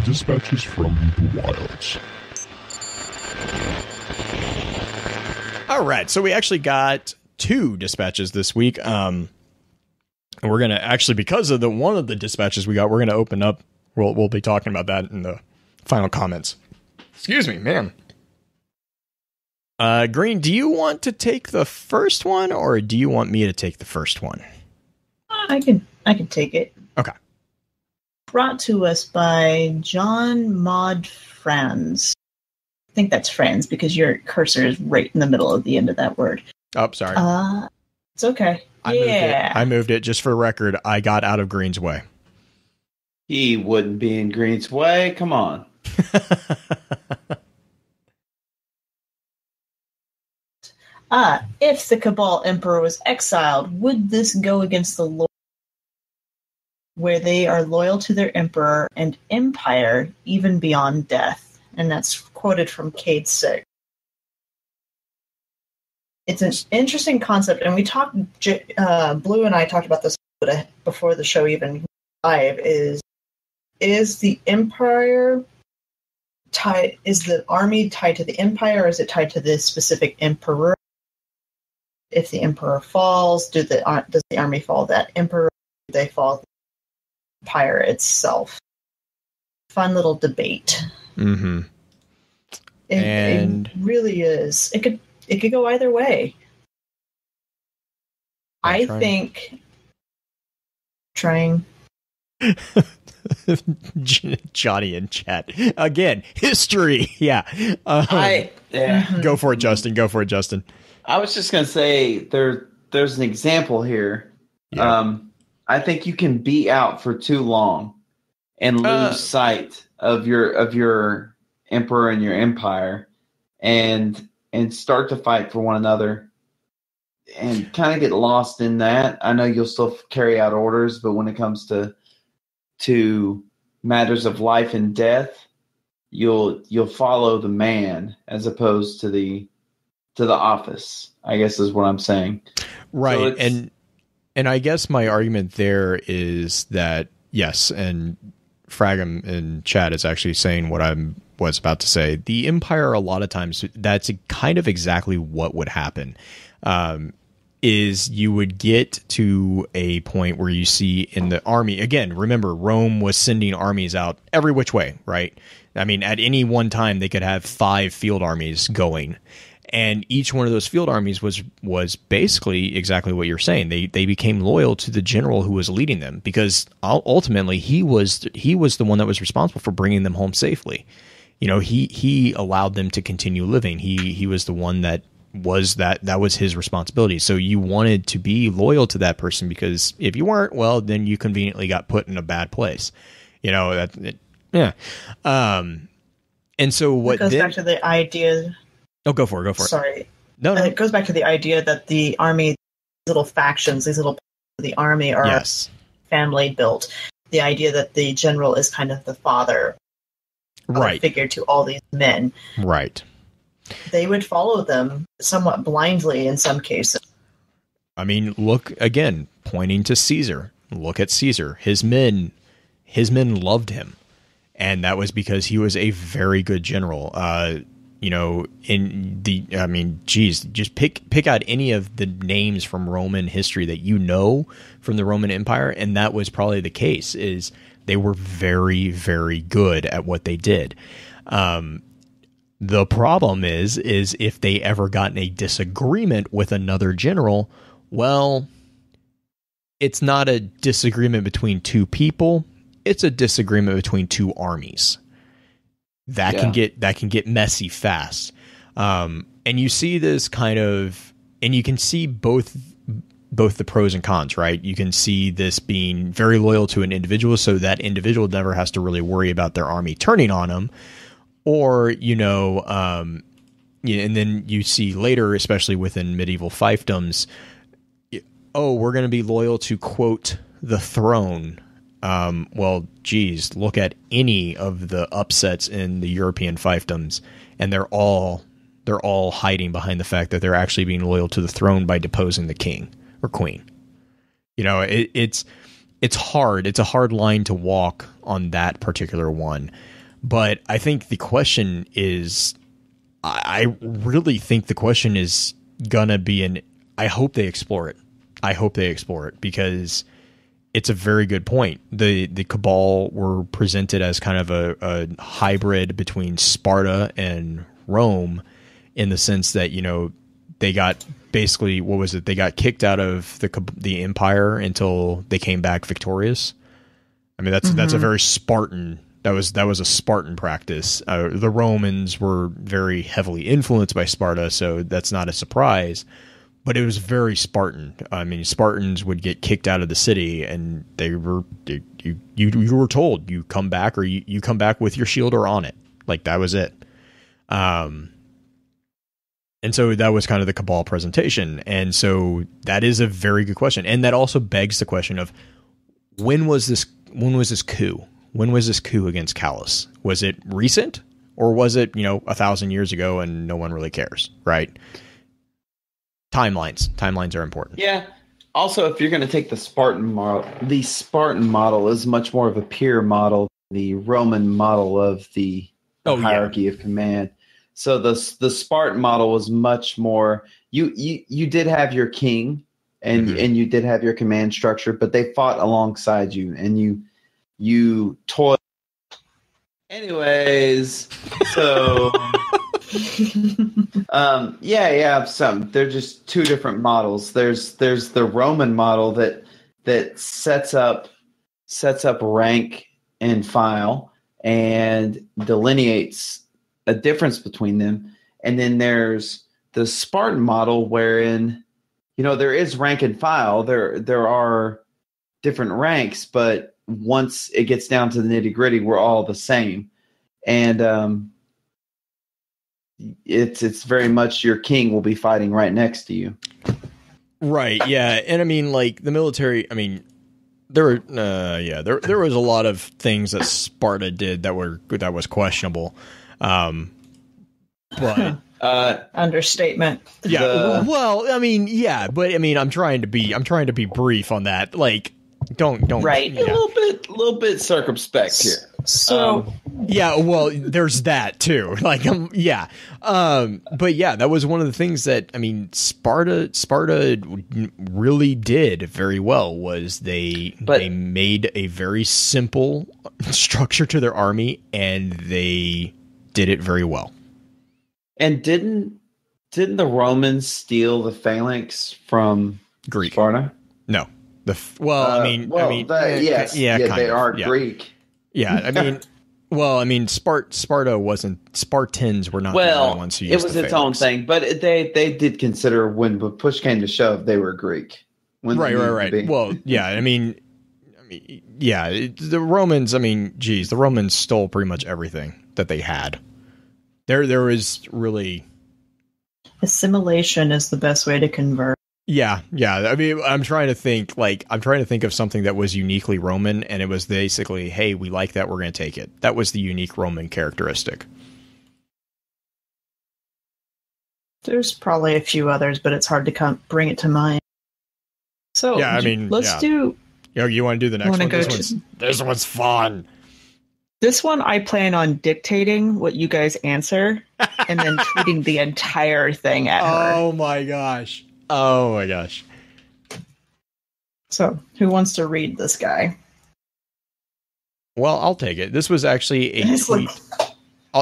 Dispatches from the wilds. All right, so we actually got 2 dispatches this week. And we're gonna actually, because of one of the dispatches we got, we're gonna open up. We'll be talking about that in the final comments. Excuse me, man. Green, do you want to take the first one, or do you want me to take the first one? I can take it. Okay. Brought to us by John Maud Franz. I think that's Franz because your cursor is right in the middle of the end of that word. Oh, sorry. It's okay. I moved it just for record. I got out of Green's way. He wouldn't be in Green's way. Come on. If the Cabal Emperor was exiled, would this go against the law where they are loyal to their emperor and empire even beyond death? And that's quoted from Cade 6. It's an interesting concept, and we talked, Blue and I talked about this before the show even live, is the empire tied, is the army tied to the empire, or is it tied to the specific emperor? If the emperor falls, does the army follow that emperor? Do they follow the empire itself? Fun little debate. Mm-hmm. It really is. It could go either way. I think trying. Johnny in chat again. History, yeah. Go for it, Justin. Go for it, Justin. I was just gonna say there's an example here. Yeah. I think you can be out for too long and lose sight of your emperor and your empire, and start to fight for one another, and kind of get lost in that. I know you'll still carry out orders, but when it comes to matters of life and death, you'll follow the man as opposed to the office, I guess is what I'm saying. Right. So and I guess my argument there is that, yes, and Fragum in chat is actually saying what I was about to say. The Empire, a lot of times, that's kind of exactly what would happen. Is you would get to a point where you see in the army, again, remember, Rome was sending armies out every which way, right? I mean, at any one time, they could have 5 field armies going. And each one of those field armies was basically exactly what you're saying. They became loyal to the general who was leading them, because ultimately he was the one that was responsible for bringing them home safely. You know, he allowed them to continue living. He was the one that was his responsibility. So you wanted to be loyal to that person, because if you weren't, well, then you conveniently got put in a bad place. You know, yeah. And so what it goes back to the idea. Oh, go for it. Sorry. No. It goes back to the idea that the army, little factions, these little parts of the army are family built. The idea that the general is kind of the father figure to all these men. Right. They would follow them somewhat blindly in some cases. I mean, look again, pointing to Caesar. Look at Caesar. His men loved him, and that was because he was a very good general. You know, just pick out any of the names from Roman history that you know from the Roman Empire, and that was probably the case. Is they were very, very good at what they did. The problem is if they ever got in a disagreement with another general, well, it's not a disagreement between two people. It's a disagreement between two armies. That can get messy fast. And you see this kind of, and you can see both the pros and cons, right? You can see this being very loyal to an individual, so that individual never has to really worry about their army turning on them. Or, and then you see later, especially within medieval fiefdoms, we're going to be loyal to, quote, the throne. Well, geez, look at any of the upsets in the European fiefdoms, and they're all hiding behind the fact that they're actually being loyal to the throne by deposing the king or queen. You know, it's hard. It's a hard line to walk on that particular one. But I think the question is, I really think the question is gonna be I hope they explore it. Because it's a very good point. The Cabal were presented as kind of a hybrid between Sparta and Rome, in the sense that, you know, they got basically, what was it? They got kicked out of the empire until they came back victorious. I mean, that's a very Spartan. That was a Spartan practice. The Romans were very heavily influenced by Sparta, so that's not a surprise. But it was very Spartan. I mean, Spartans would get kicked out of the city, and you were told, you come back, or you come back with your shield or on it. Like, that was it. And so that was kind of the Cabal presentation. And so that is a very good question. And that also begs the question of, when was this coup? When was this coup against Callus? Was it recent, or was it, 1,000 years ago and no one really cares, right? Timelines are important. Yeah. Also, if you're going to take the Spartan model is much more of a peer model, the Roman model of the hierarchy of command. So the Spartan model was much more. You did have your king, and you did have your command structure, but they fought alongside you, and you toiled. Anyways, so they're just two different models. There's the Roman model that that sets up rank and file and delineates a difference between them. And then there's the Spartan model wherein, there is rank and file. There are different ranks, but once it gets down to the nitty-gritty, we're all the same. And it's very much your king will be fighting right next to you. Right, yeah. And I mean, like, the military, I mean, there was a lot of things that Sparta did that was questionable. But understatement. Yeah. Well, I mean, yeah, but I mean, I'm trying to be brief on that. Like, don't right. Yeah. A little bit circumspect here. So yeah, well, there's that too. Like, yeah. But yeah, that was one of the things that, I mean, Sparta really did very well. Was they made a very simple structure to their army, and they did it very well. And didn't the Romans steal the phalanx from Greek Sparta? No. Yes, they are Greek. Yeah, I mean, well, I mean, Spartans were not the only ones who used it was its own thing, but they did consider when push came to shove, they were Greek. Right. Well, yeah, I mean, yeah, the Romans. I mean, geez, the Romans stole pretty much everything that they had. There was really assimilation is the best way to convert. Yeah. I mean, I'm trying to think of something that was uniquely Roman, and it was basically, hey, we like that, we're going to take it. That was the unique Roman characteristic. There's probably a few others, but it's hard to bring it to mind. So yeah, I mean, let's do. You want to do the next one? This one's fun. This one, I plan on dictating what you guys answer and then tweeting the entire thing at her. Oh my gosh. So, who wants to read this guy? Well, I'll take it. This was actually a tweet.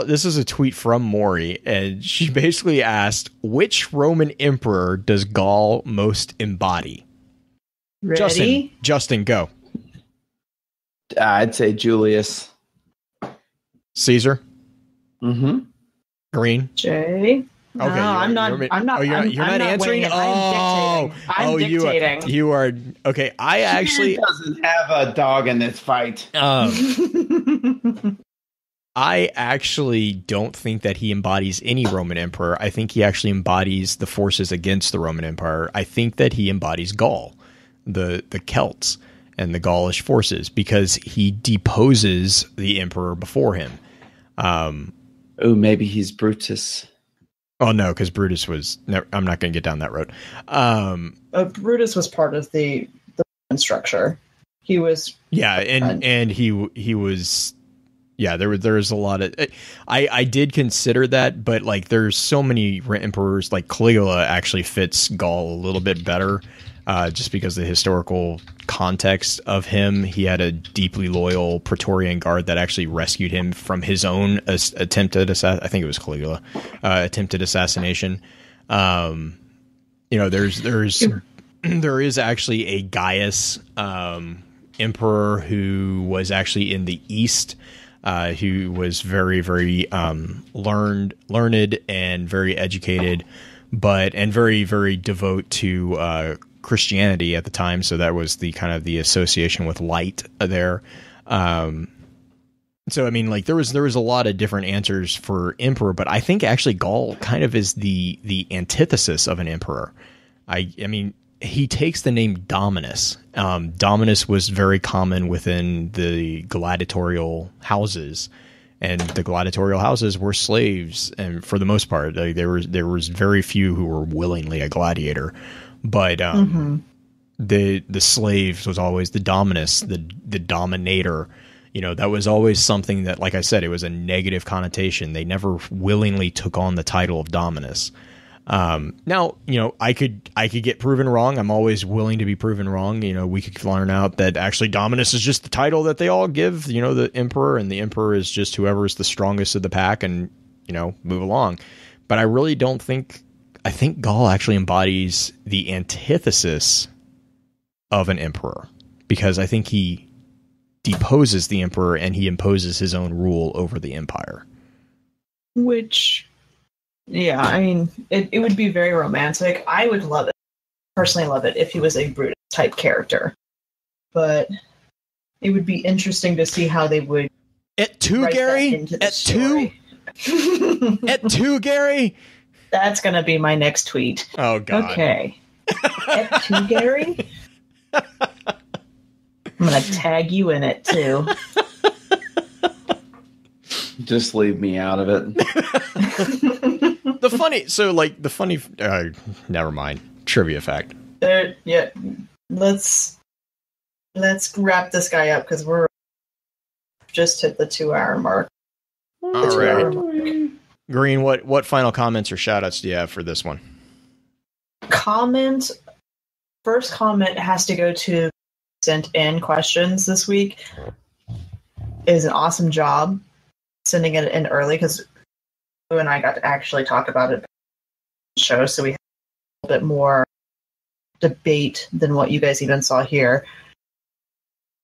This is a tweet from Maury, and she basically asked, which Roman emperor does Gaul most embody? Ready? Justin, go. I'd say Julius. Caesar? Mm-hmm. Green? Jay? Okay, no, I'm not. Oh, you're not answering. I'm dictating. You are okay. I actually doesn't have a dog in this fight. I actually don't think that he embodies any Roman emperor. I think he actually embodies the forces against the Roman Empire. I think that he embodies Gaul, the Celts, and the Gaulish forces, because he deposes the emperor before him. Maybe he's Brutus. Oh no, because Brutus was. No, I'm not going to get down that road. Brutus was part of the structure. He was. Yeah, and he was. Yeah, there was a lot of. I did consider that, but like, there's so many emperors. Like Caligula actually fits Gaul a little bit better, just because of the historical context of him. He had a deeply loyal Praetorian Guard that actually rescued him from his own attempted I think it was Caligula attempted assassination. There is actually a Gaius emperor who was actually in the East, who was very, very learned and very educated, and very, very devout to Christianity at the time. So that was the kind of the association with light there. So I mean, like, there was a lot of different answers for emperor, but I think actually Gaul kind of is the antithesis of an emperor. I mean, he takes the name Dominus. Dominus was very common within the gladiatorial houses, and the gladiatorial houses were slaves, and for the most part, there was very few who were willingly a gladiator. But the slaves was always the dominus, the dominator. That was always something that, like I said, it was a negative connotation. They never willingly took on the title of dominus. Now, I could get proven wrong. I'm always willing to be proven wrong. We could learn out that actually dominus is just the title that they all give, the emperor, and the emperor is just whoever is the strongest of the pack, and, move along. But I really don't think. I think Gaul actually embodies the antithesis of an emperor. because I think he deposes the emperor and he imposes his own rule over the empire. Which, yeah, I mean, it would be very romantic. I would love it, personally love it, if he was a Brutus type character. But it would be interesting to see how they would. At 2, Gary? At 2? At 2, Gary? That's going to be my next tweet. Oh, God. Okay. At 2, Gary? I'm going to tag you in it, too. Just leave me out of it. Never mind. Trivia fact. Yeah. Let's wrap this guy up because we're just hit the 2-hour mark. All right. Green, what final comments or shout-outs do you have for this one? First comment has to go to sent in questions this week. It is an awesome job sending it in early because you and I got to actually talk about it on the show, so we have a little bit more debate than what you guys even saw here.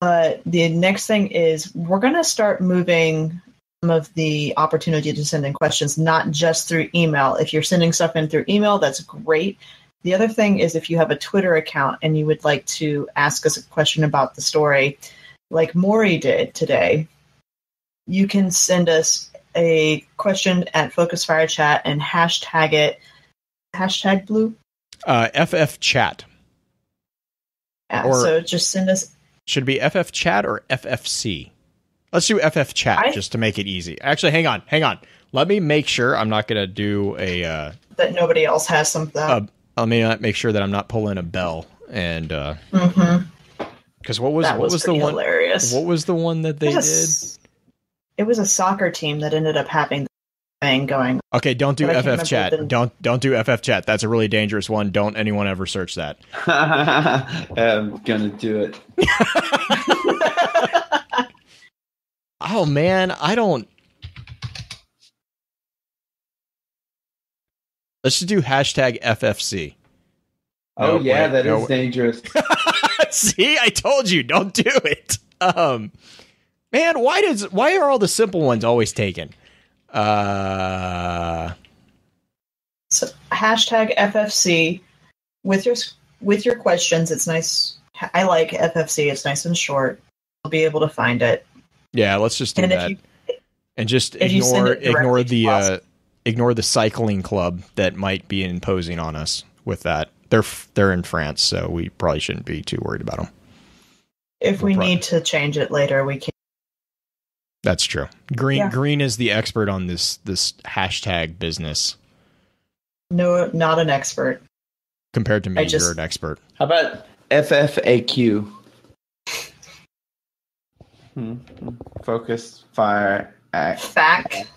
But the next thing is we're going to start moving some of the opportunity to send in questions, not just through email. If you're sending stuff in through email, that's great. The other thing is if you have a Twitter account and you would like to ask us a question about the story, like Maury did today, you can send us a question at Focus Fire Chat and hashtag it, hashtag blue? FF Chat. Yeah, so just send us. Should it be FF Chat or FFC? Let's do FF Chat just to make it easy. Actually, hang on. Let me make sure I'm not going to do a... that nobody else has something. Let me make sure that I'm not pulling a bell. And because what was the one? Hilarious. What was the one that they did? It was a soccer team that ended up having the thing going. Okay, don't do FF Chat. Don't do FF Chat. That's a really dangerous one. Don't anyone ever search that. I'm gonna do it. Oh man, I don't. Let's just do hashtag FFC. Oh no, yeah, that is dangerous. See, I told you, don't do it. Man, why are all the simple ones always taken? So hashtag FFC with your questions. It's nice. I like FFC. It's nice and short. I'll be able to find it. Yeah, let's just do that. And just ignore the cycling club that might be imposing on us with that. They're in France, so we probably shouldn't be too worried about them. If we need to change it later, we can. That's true. Green is the expert on this hashtag business. No, not an expert. Compared to me, you're an expert. How about FFAQ? Focus, fire, act. FAC?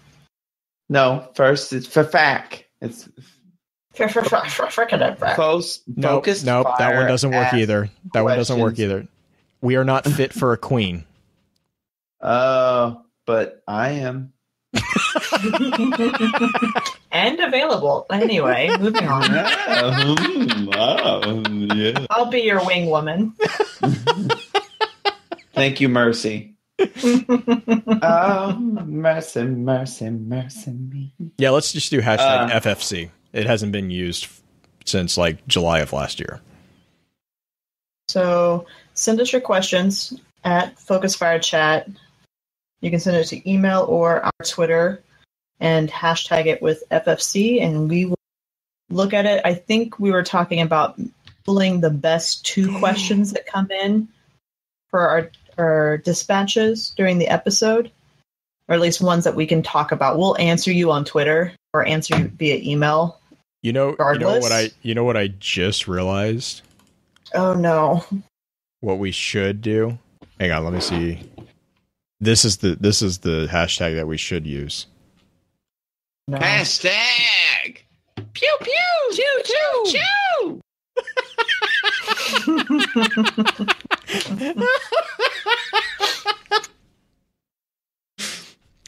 No, first it's FAC. It's focus. Nope, that one doesn't work either. That one doesn't work either. We are not fit for a queen. Oh, but I am. And available. Anyway, moving on. Yeah. I'll be your wing woman. Thank you, Mercy. Oh, mercy, mercy, mercy me. Yeah, let's just do hashtag FFC. It hasn't been used since like July of last year. So send us your questions at Focus Fire Chat. You can send it to email or our Twitter and hashtag it with FFC, and we will look at it. I think we were talking about pulling the best 2 questions that come in for our dispatches during the episode, or at least ones that we can talk about. We'll answer you on Twitter or answer you via email. You know what I just realized? Oh no. What we should do? Hang on, let me see. This is the hashtag that we should use. No. Hashtag pew pew choo choo choo.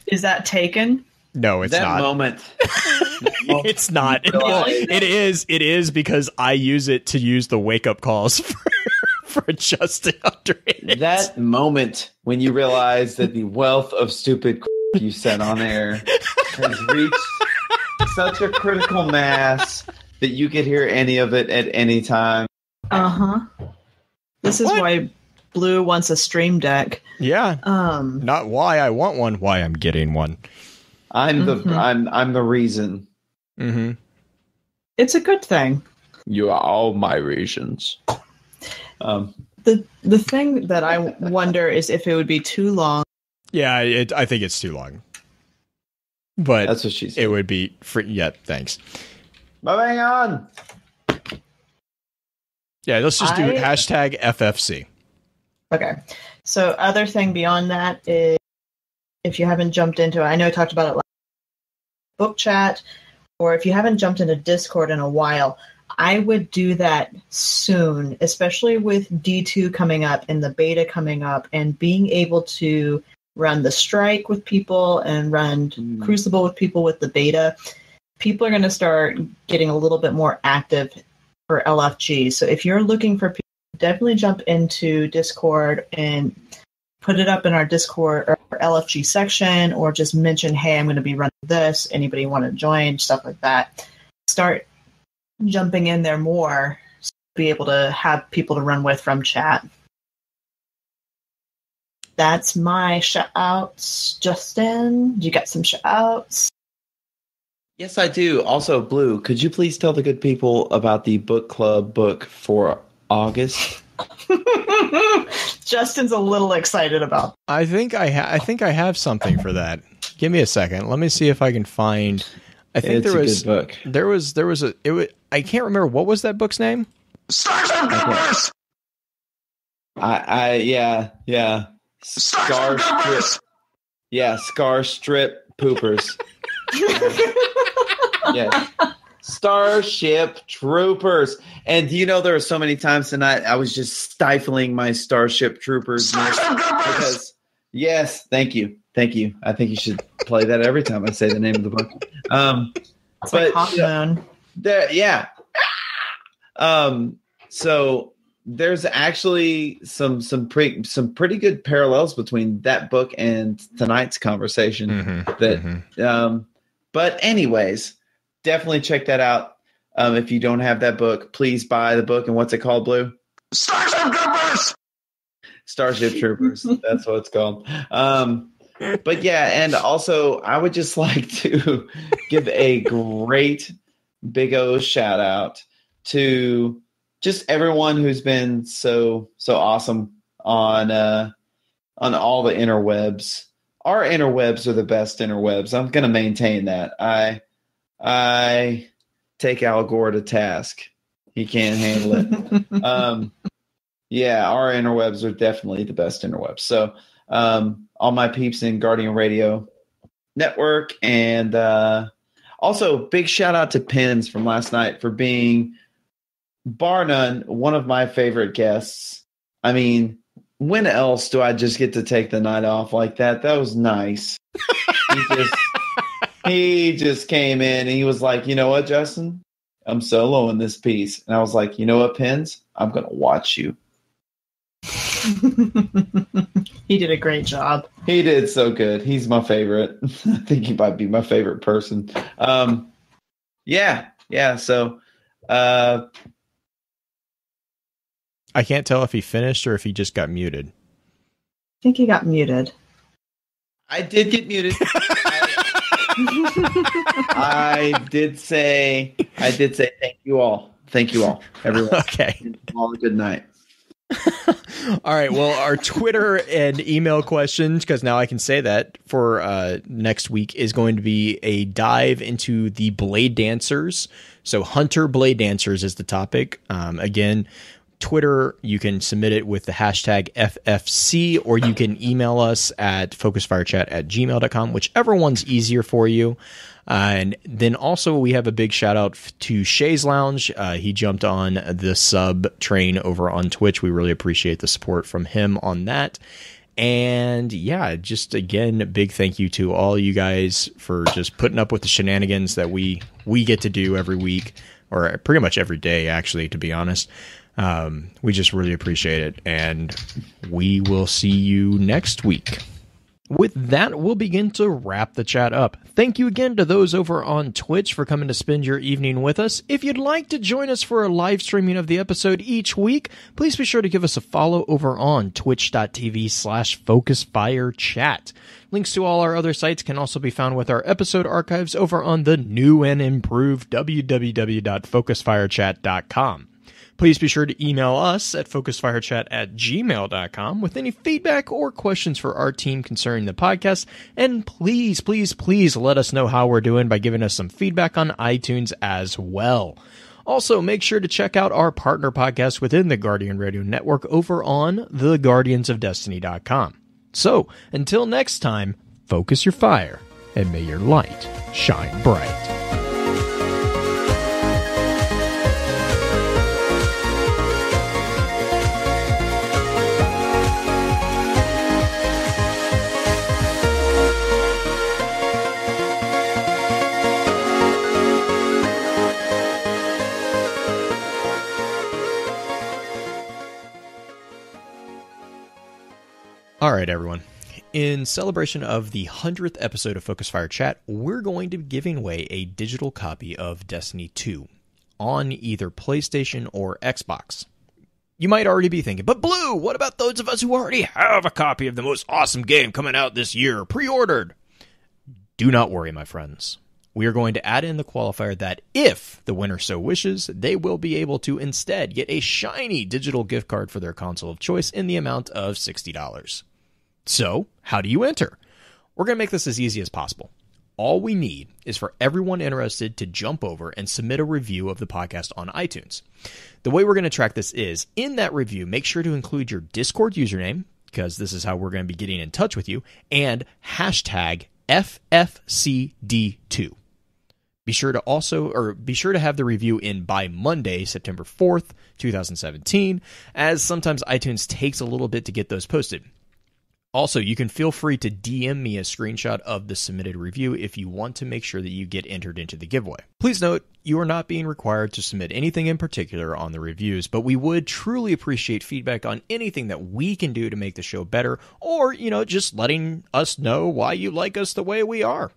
Is that taken? No, it's that not. Moment. It's not. Well, it is because I use it to use the wake up calls for Justin under it. That moment when you realize that the wealth of stupid you said on air has reached such a critical mass that you could hear any of it at any time. This is why Blue wants a stream deck. Yeah. Not why I want one, why I'm getting one. I'm the reason. Mm-hmm. It's a good thing. You are all my reasons. The thing that I wonder is if it would be too long. Yeah, I think it's too long. But that's what she said. It would be free. Yeah, thanks. Moving on. Yeah, let's just do hashtag FFC. Okay. So other thing beyond that is, if you haven't jumped into it, I know I talked about it last book chat, or if you haven't jumped into Discord in a while, I would do that soon, especially with D2 coming up and the beta coming up, and being able to run the strike with people and run Crucible with people with the beta. People are going to start getting a little bit more active for LFG. So if you're looking for people, definitely jump into Discord and put it up in our Discord or LFG section, or just mention, hey, I'm going to be running this. Anybody want to join? Stuff like that. Start jumping in there more, so be able to have people to run with from chat. That's my shout outs. Justin, you got some shout outs? Yes, I do. Also, Blue, could you please tell the good people about the book club book for August? Justin's a little excited about. I think I have something for that. Give me a second. Let me see if I can find. I think it's a good book. There was I can't remember, what was that book's name? Yeah. Scar strip. Yeah, Scar Strip Poopers. Yeah. Starship Troopers. And do you know, there were so many times tonight I was just stifling my Starship Troopers because yes, thank you. I think you should play that every time I say the name of the book. It's like Hawkmoon. Yeah. So there's actually some pretty good parallels between that book and tonight's conversation. But anyways, definitely check that out. If you don't have that book, please buy the book. And what's it called, Blue? Starship Troopers. That's what it's called. But yeah, and also I would just like to give a great big O shout out to just everyone who's been so awesome on all the interwebs. Our interwebs are the best interwebs. I'm going to maintain that. I take Al Gore to task. He can't handle it. Yeah, our interwebs are definitely the best interwebs. So all my peeps in Guardian Radio Network, and also big shout out to Pins from last night for being, bar none, one of my favorite guests. I mean, when else do I just get to take the night off like that? That was nice. He just came in and he was like, you know what, Justin? I'm soloing this piece. And I was like, you know what, Pins? I'm going to watch you. He did a great job. He did so good. He's my favorite. I think he might be my favorite person. Yeah. So, I can't tell if he finished or if he just got muted. I think he got muted. I did get muted. I did say thank you all. Thank you all, everyone. Okay. All a good night. All right. Well, our Twitter and email questions, because now I can say that, for next week is going to be a dive into the Blade Dancers. So Hunter Blade Dancers is the topic. Again, Twitter, you can submit it with the hashtag FFC, or you can email us at focusfirechat@gmail.com, whichever one's easier for you. And then also we have a big shout out to Shay's Lounge. He jumped on the sub train over on Twitch. We really appreciate the support from him on that. And yeah, just again, a big thank you to all you guys for just putting up with the shenanigans that we get to do every week, or pretty much every day, actually, to be honest. We just really appreciate it, and we will see you next week. With that, we'll begin to wrap the chat up. Thank you again to those over on Twitch for coming to spend your evening with us. If you'd like to join us for a live streaming of the episode each week, please be sure to give us a follow over on twitch.tv/FocusFireChat. Links to all our other sites can also be found with our episode archives over on the new and improved www.focusfirechat.com. Please be sure to email us at focusfirechat@gmail.com with any feedback or questions for our team concerning the podcast. And please, please, please let us know how we're doing by giving us some feedback on iTunes as well. Also, make sure to check out our partner podcast within the Guardian Radio Network over on theguardiansofdestiny.com. So, until next time, focus your fire and may your light shine bright. All right, everyone. In celebration of the 100th episode of Focus Fire Chat, we're going to be giving away a digital copy of Destiny 2 on either PlayStation or Xbox. You might already be thinking, but Blue, what about those of us who already have a copy of the most awesome game coming out this year, pre-ordered? Do not worry, my friends. We are going to add in the qualifier that if the winner so wishes, they will be able to instead get a shiny digital gift card for their console of choice in the amount of $60. So, how do you enter? We're going to make this as easy as possible. All we need is for everyone interested to jump over and submit a review of the podcast on iTunes. The way we're going to track this is, in that review, make sure to include your Discord username, because this is how we're going to be getting in touch with you, and hashtag FFCD2. Be sure to have the review in by Monday, September 4th, 2017, as sometimes iTunes takes a little bit to get those posted. Also, you can feel free to DM me a screenshot of the submitted review if you want to make sure that you get entered into the giveaway. Please note, you are not being required to submit anything in particular on the reviews, but we would truly appreciate feedback on anything that we can do to make the show better, or, just letting us know why you like us the way we are.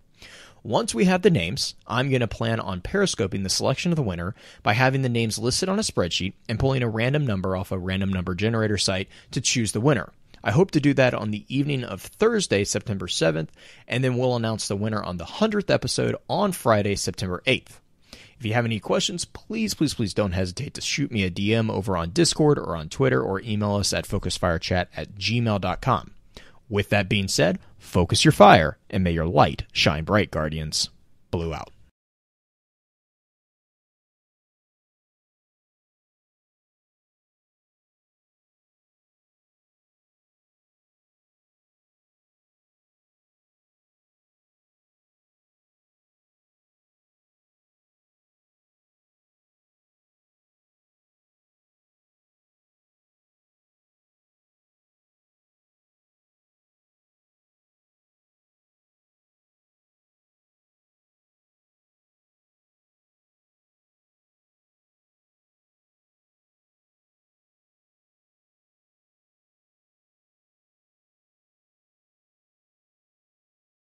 Once we have the names, I'm going to plan on periscoping the selection of the winner by having the names listed on a spreadsheet and pulling a random number off a random number generator site to choose the winner. I hope to do that on the evening of Thursday, September 7th, and then we'll announce the winner on the 100th episode on Friday, September 8th. If you have any questions, please don't hesitate to shoot me a DM over on Discord or on Twitter, or email us at focusfirechat@gmail.com. With that being said, focus your fire and may your light shine bright, Guardians. Blue out.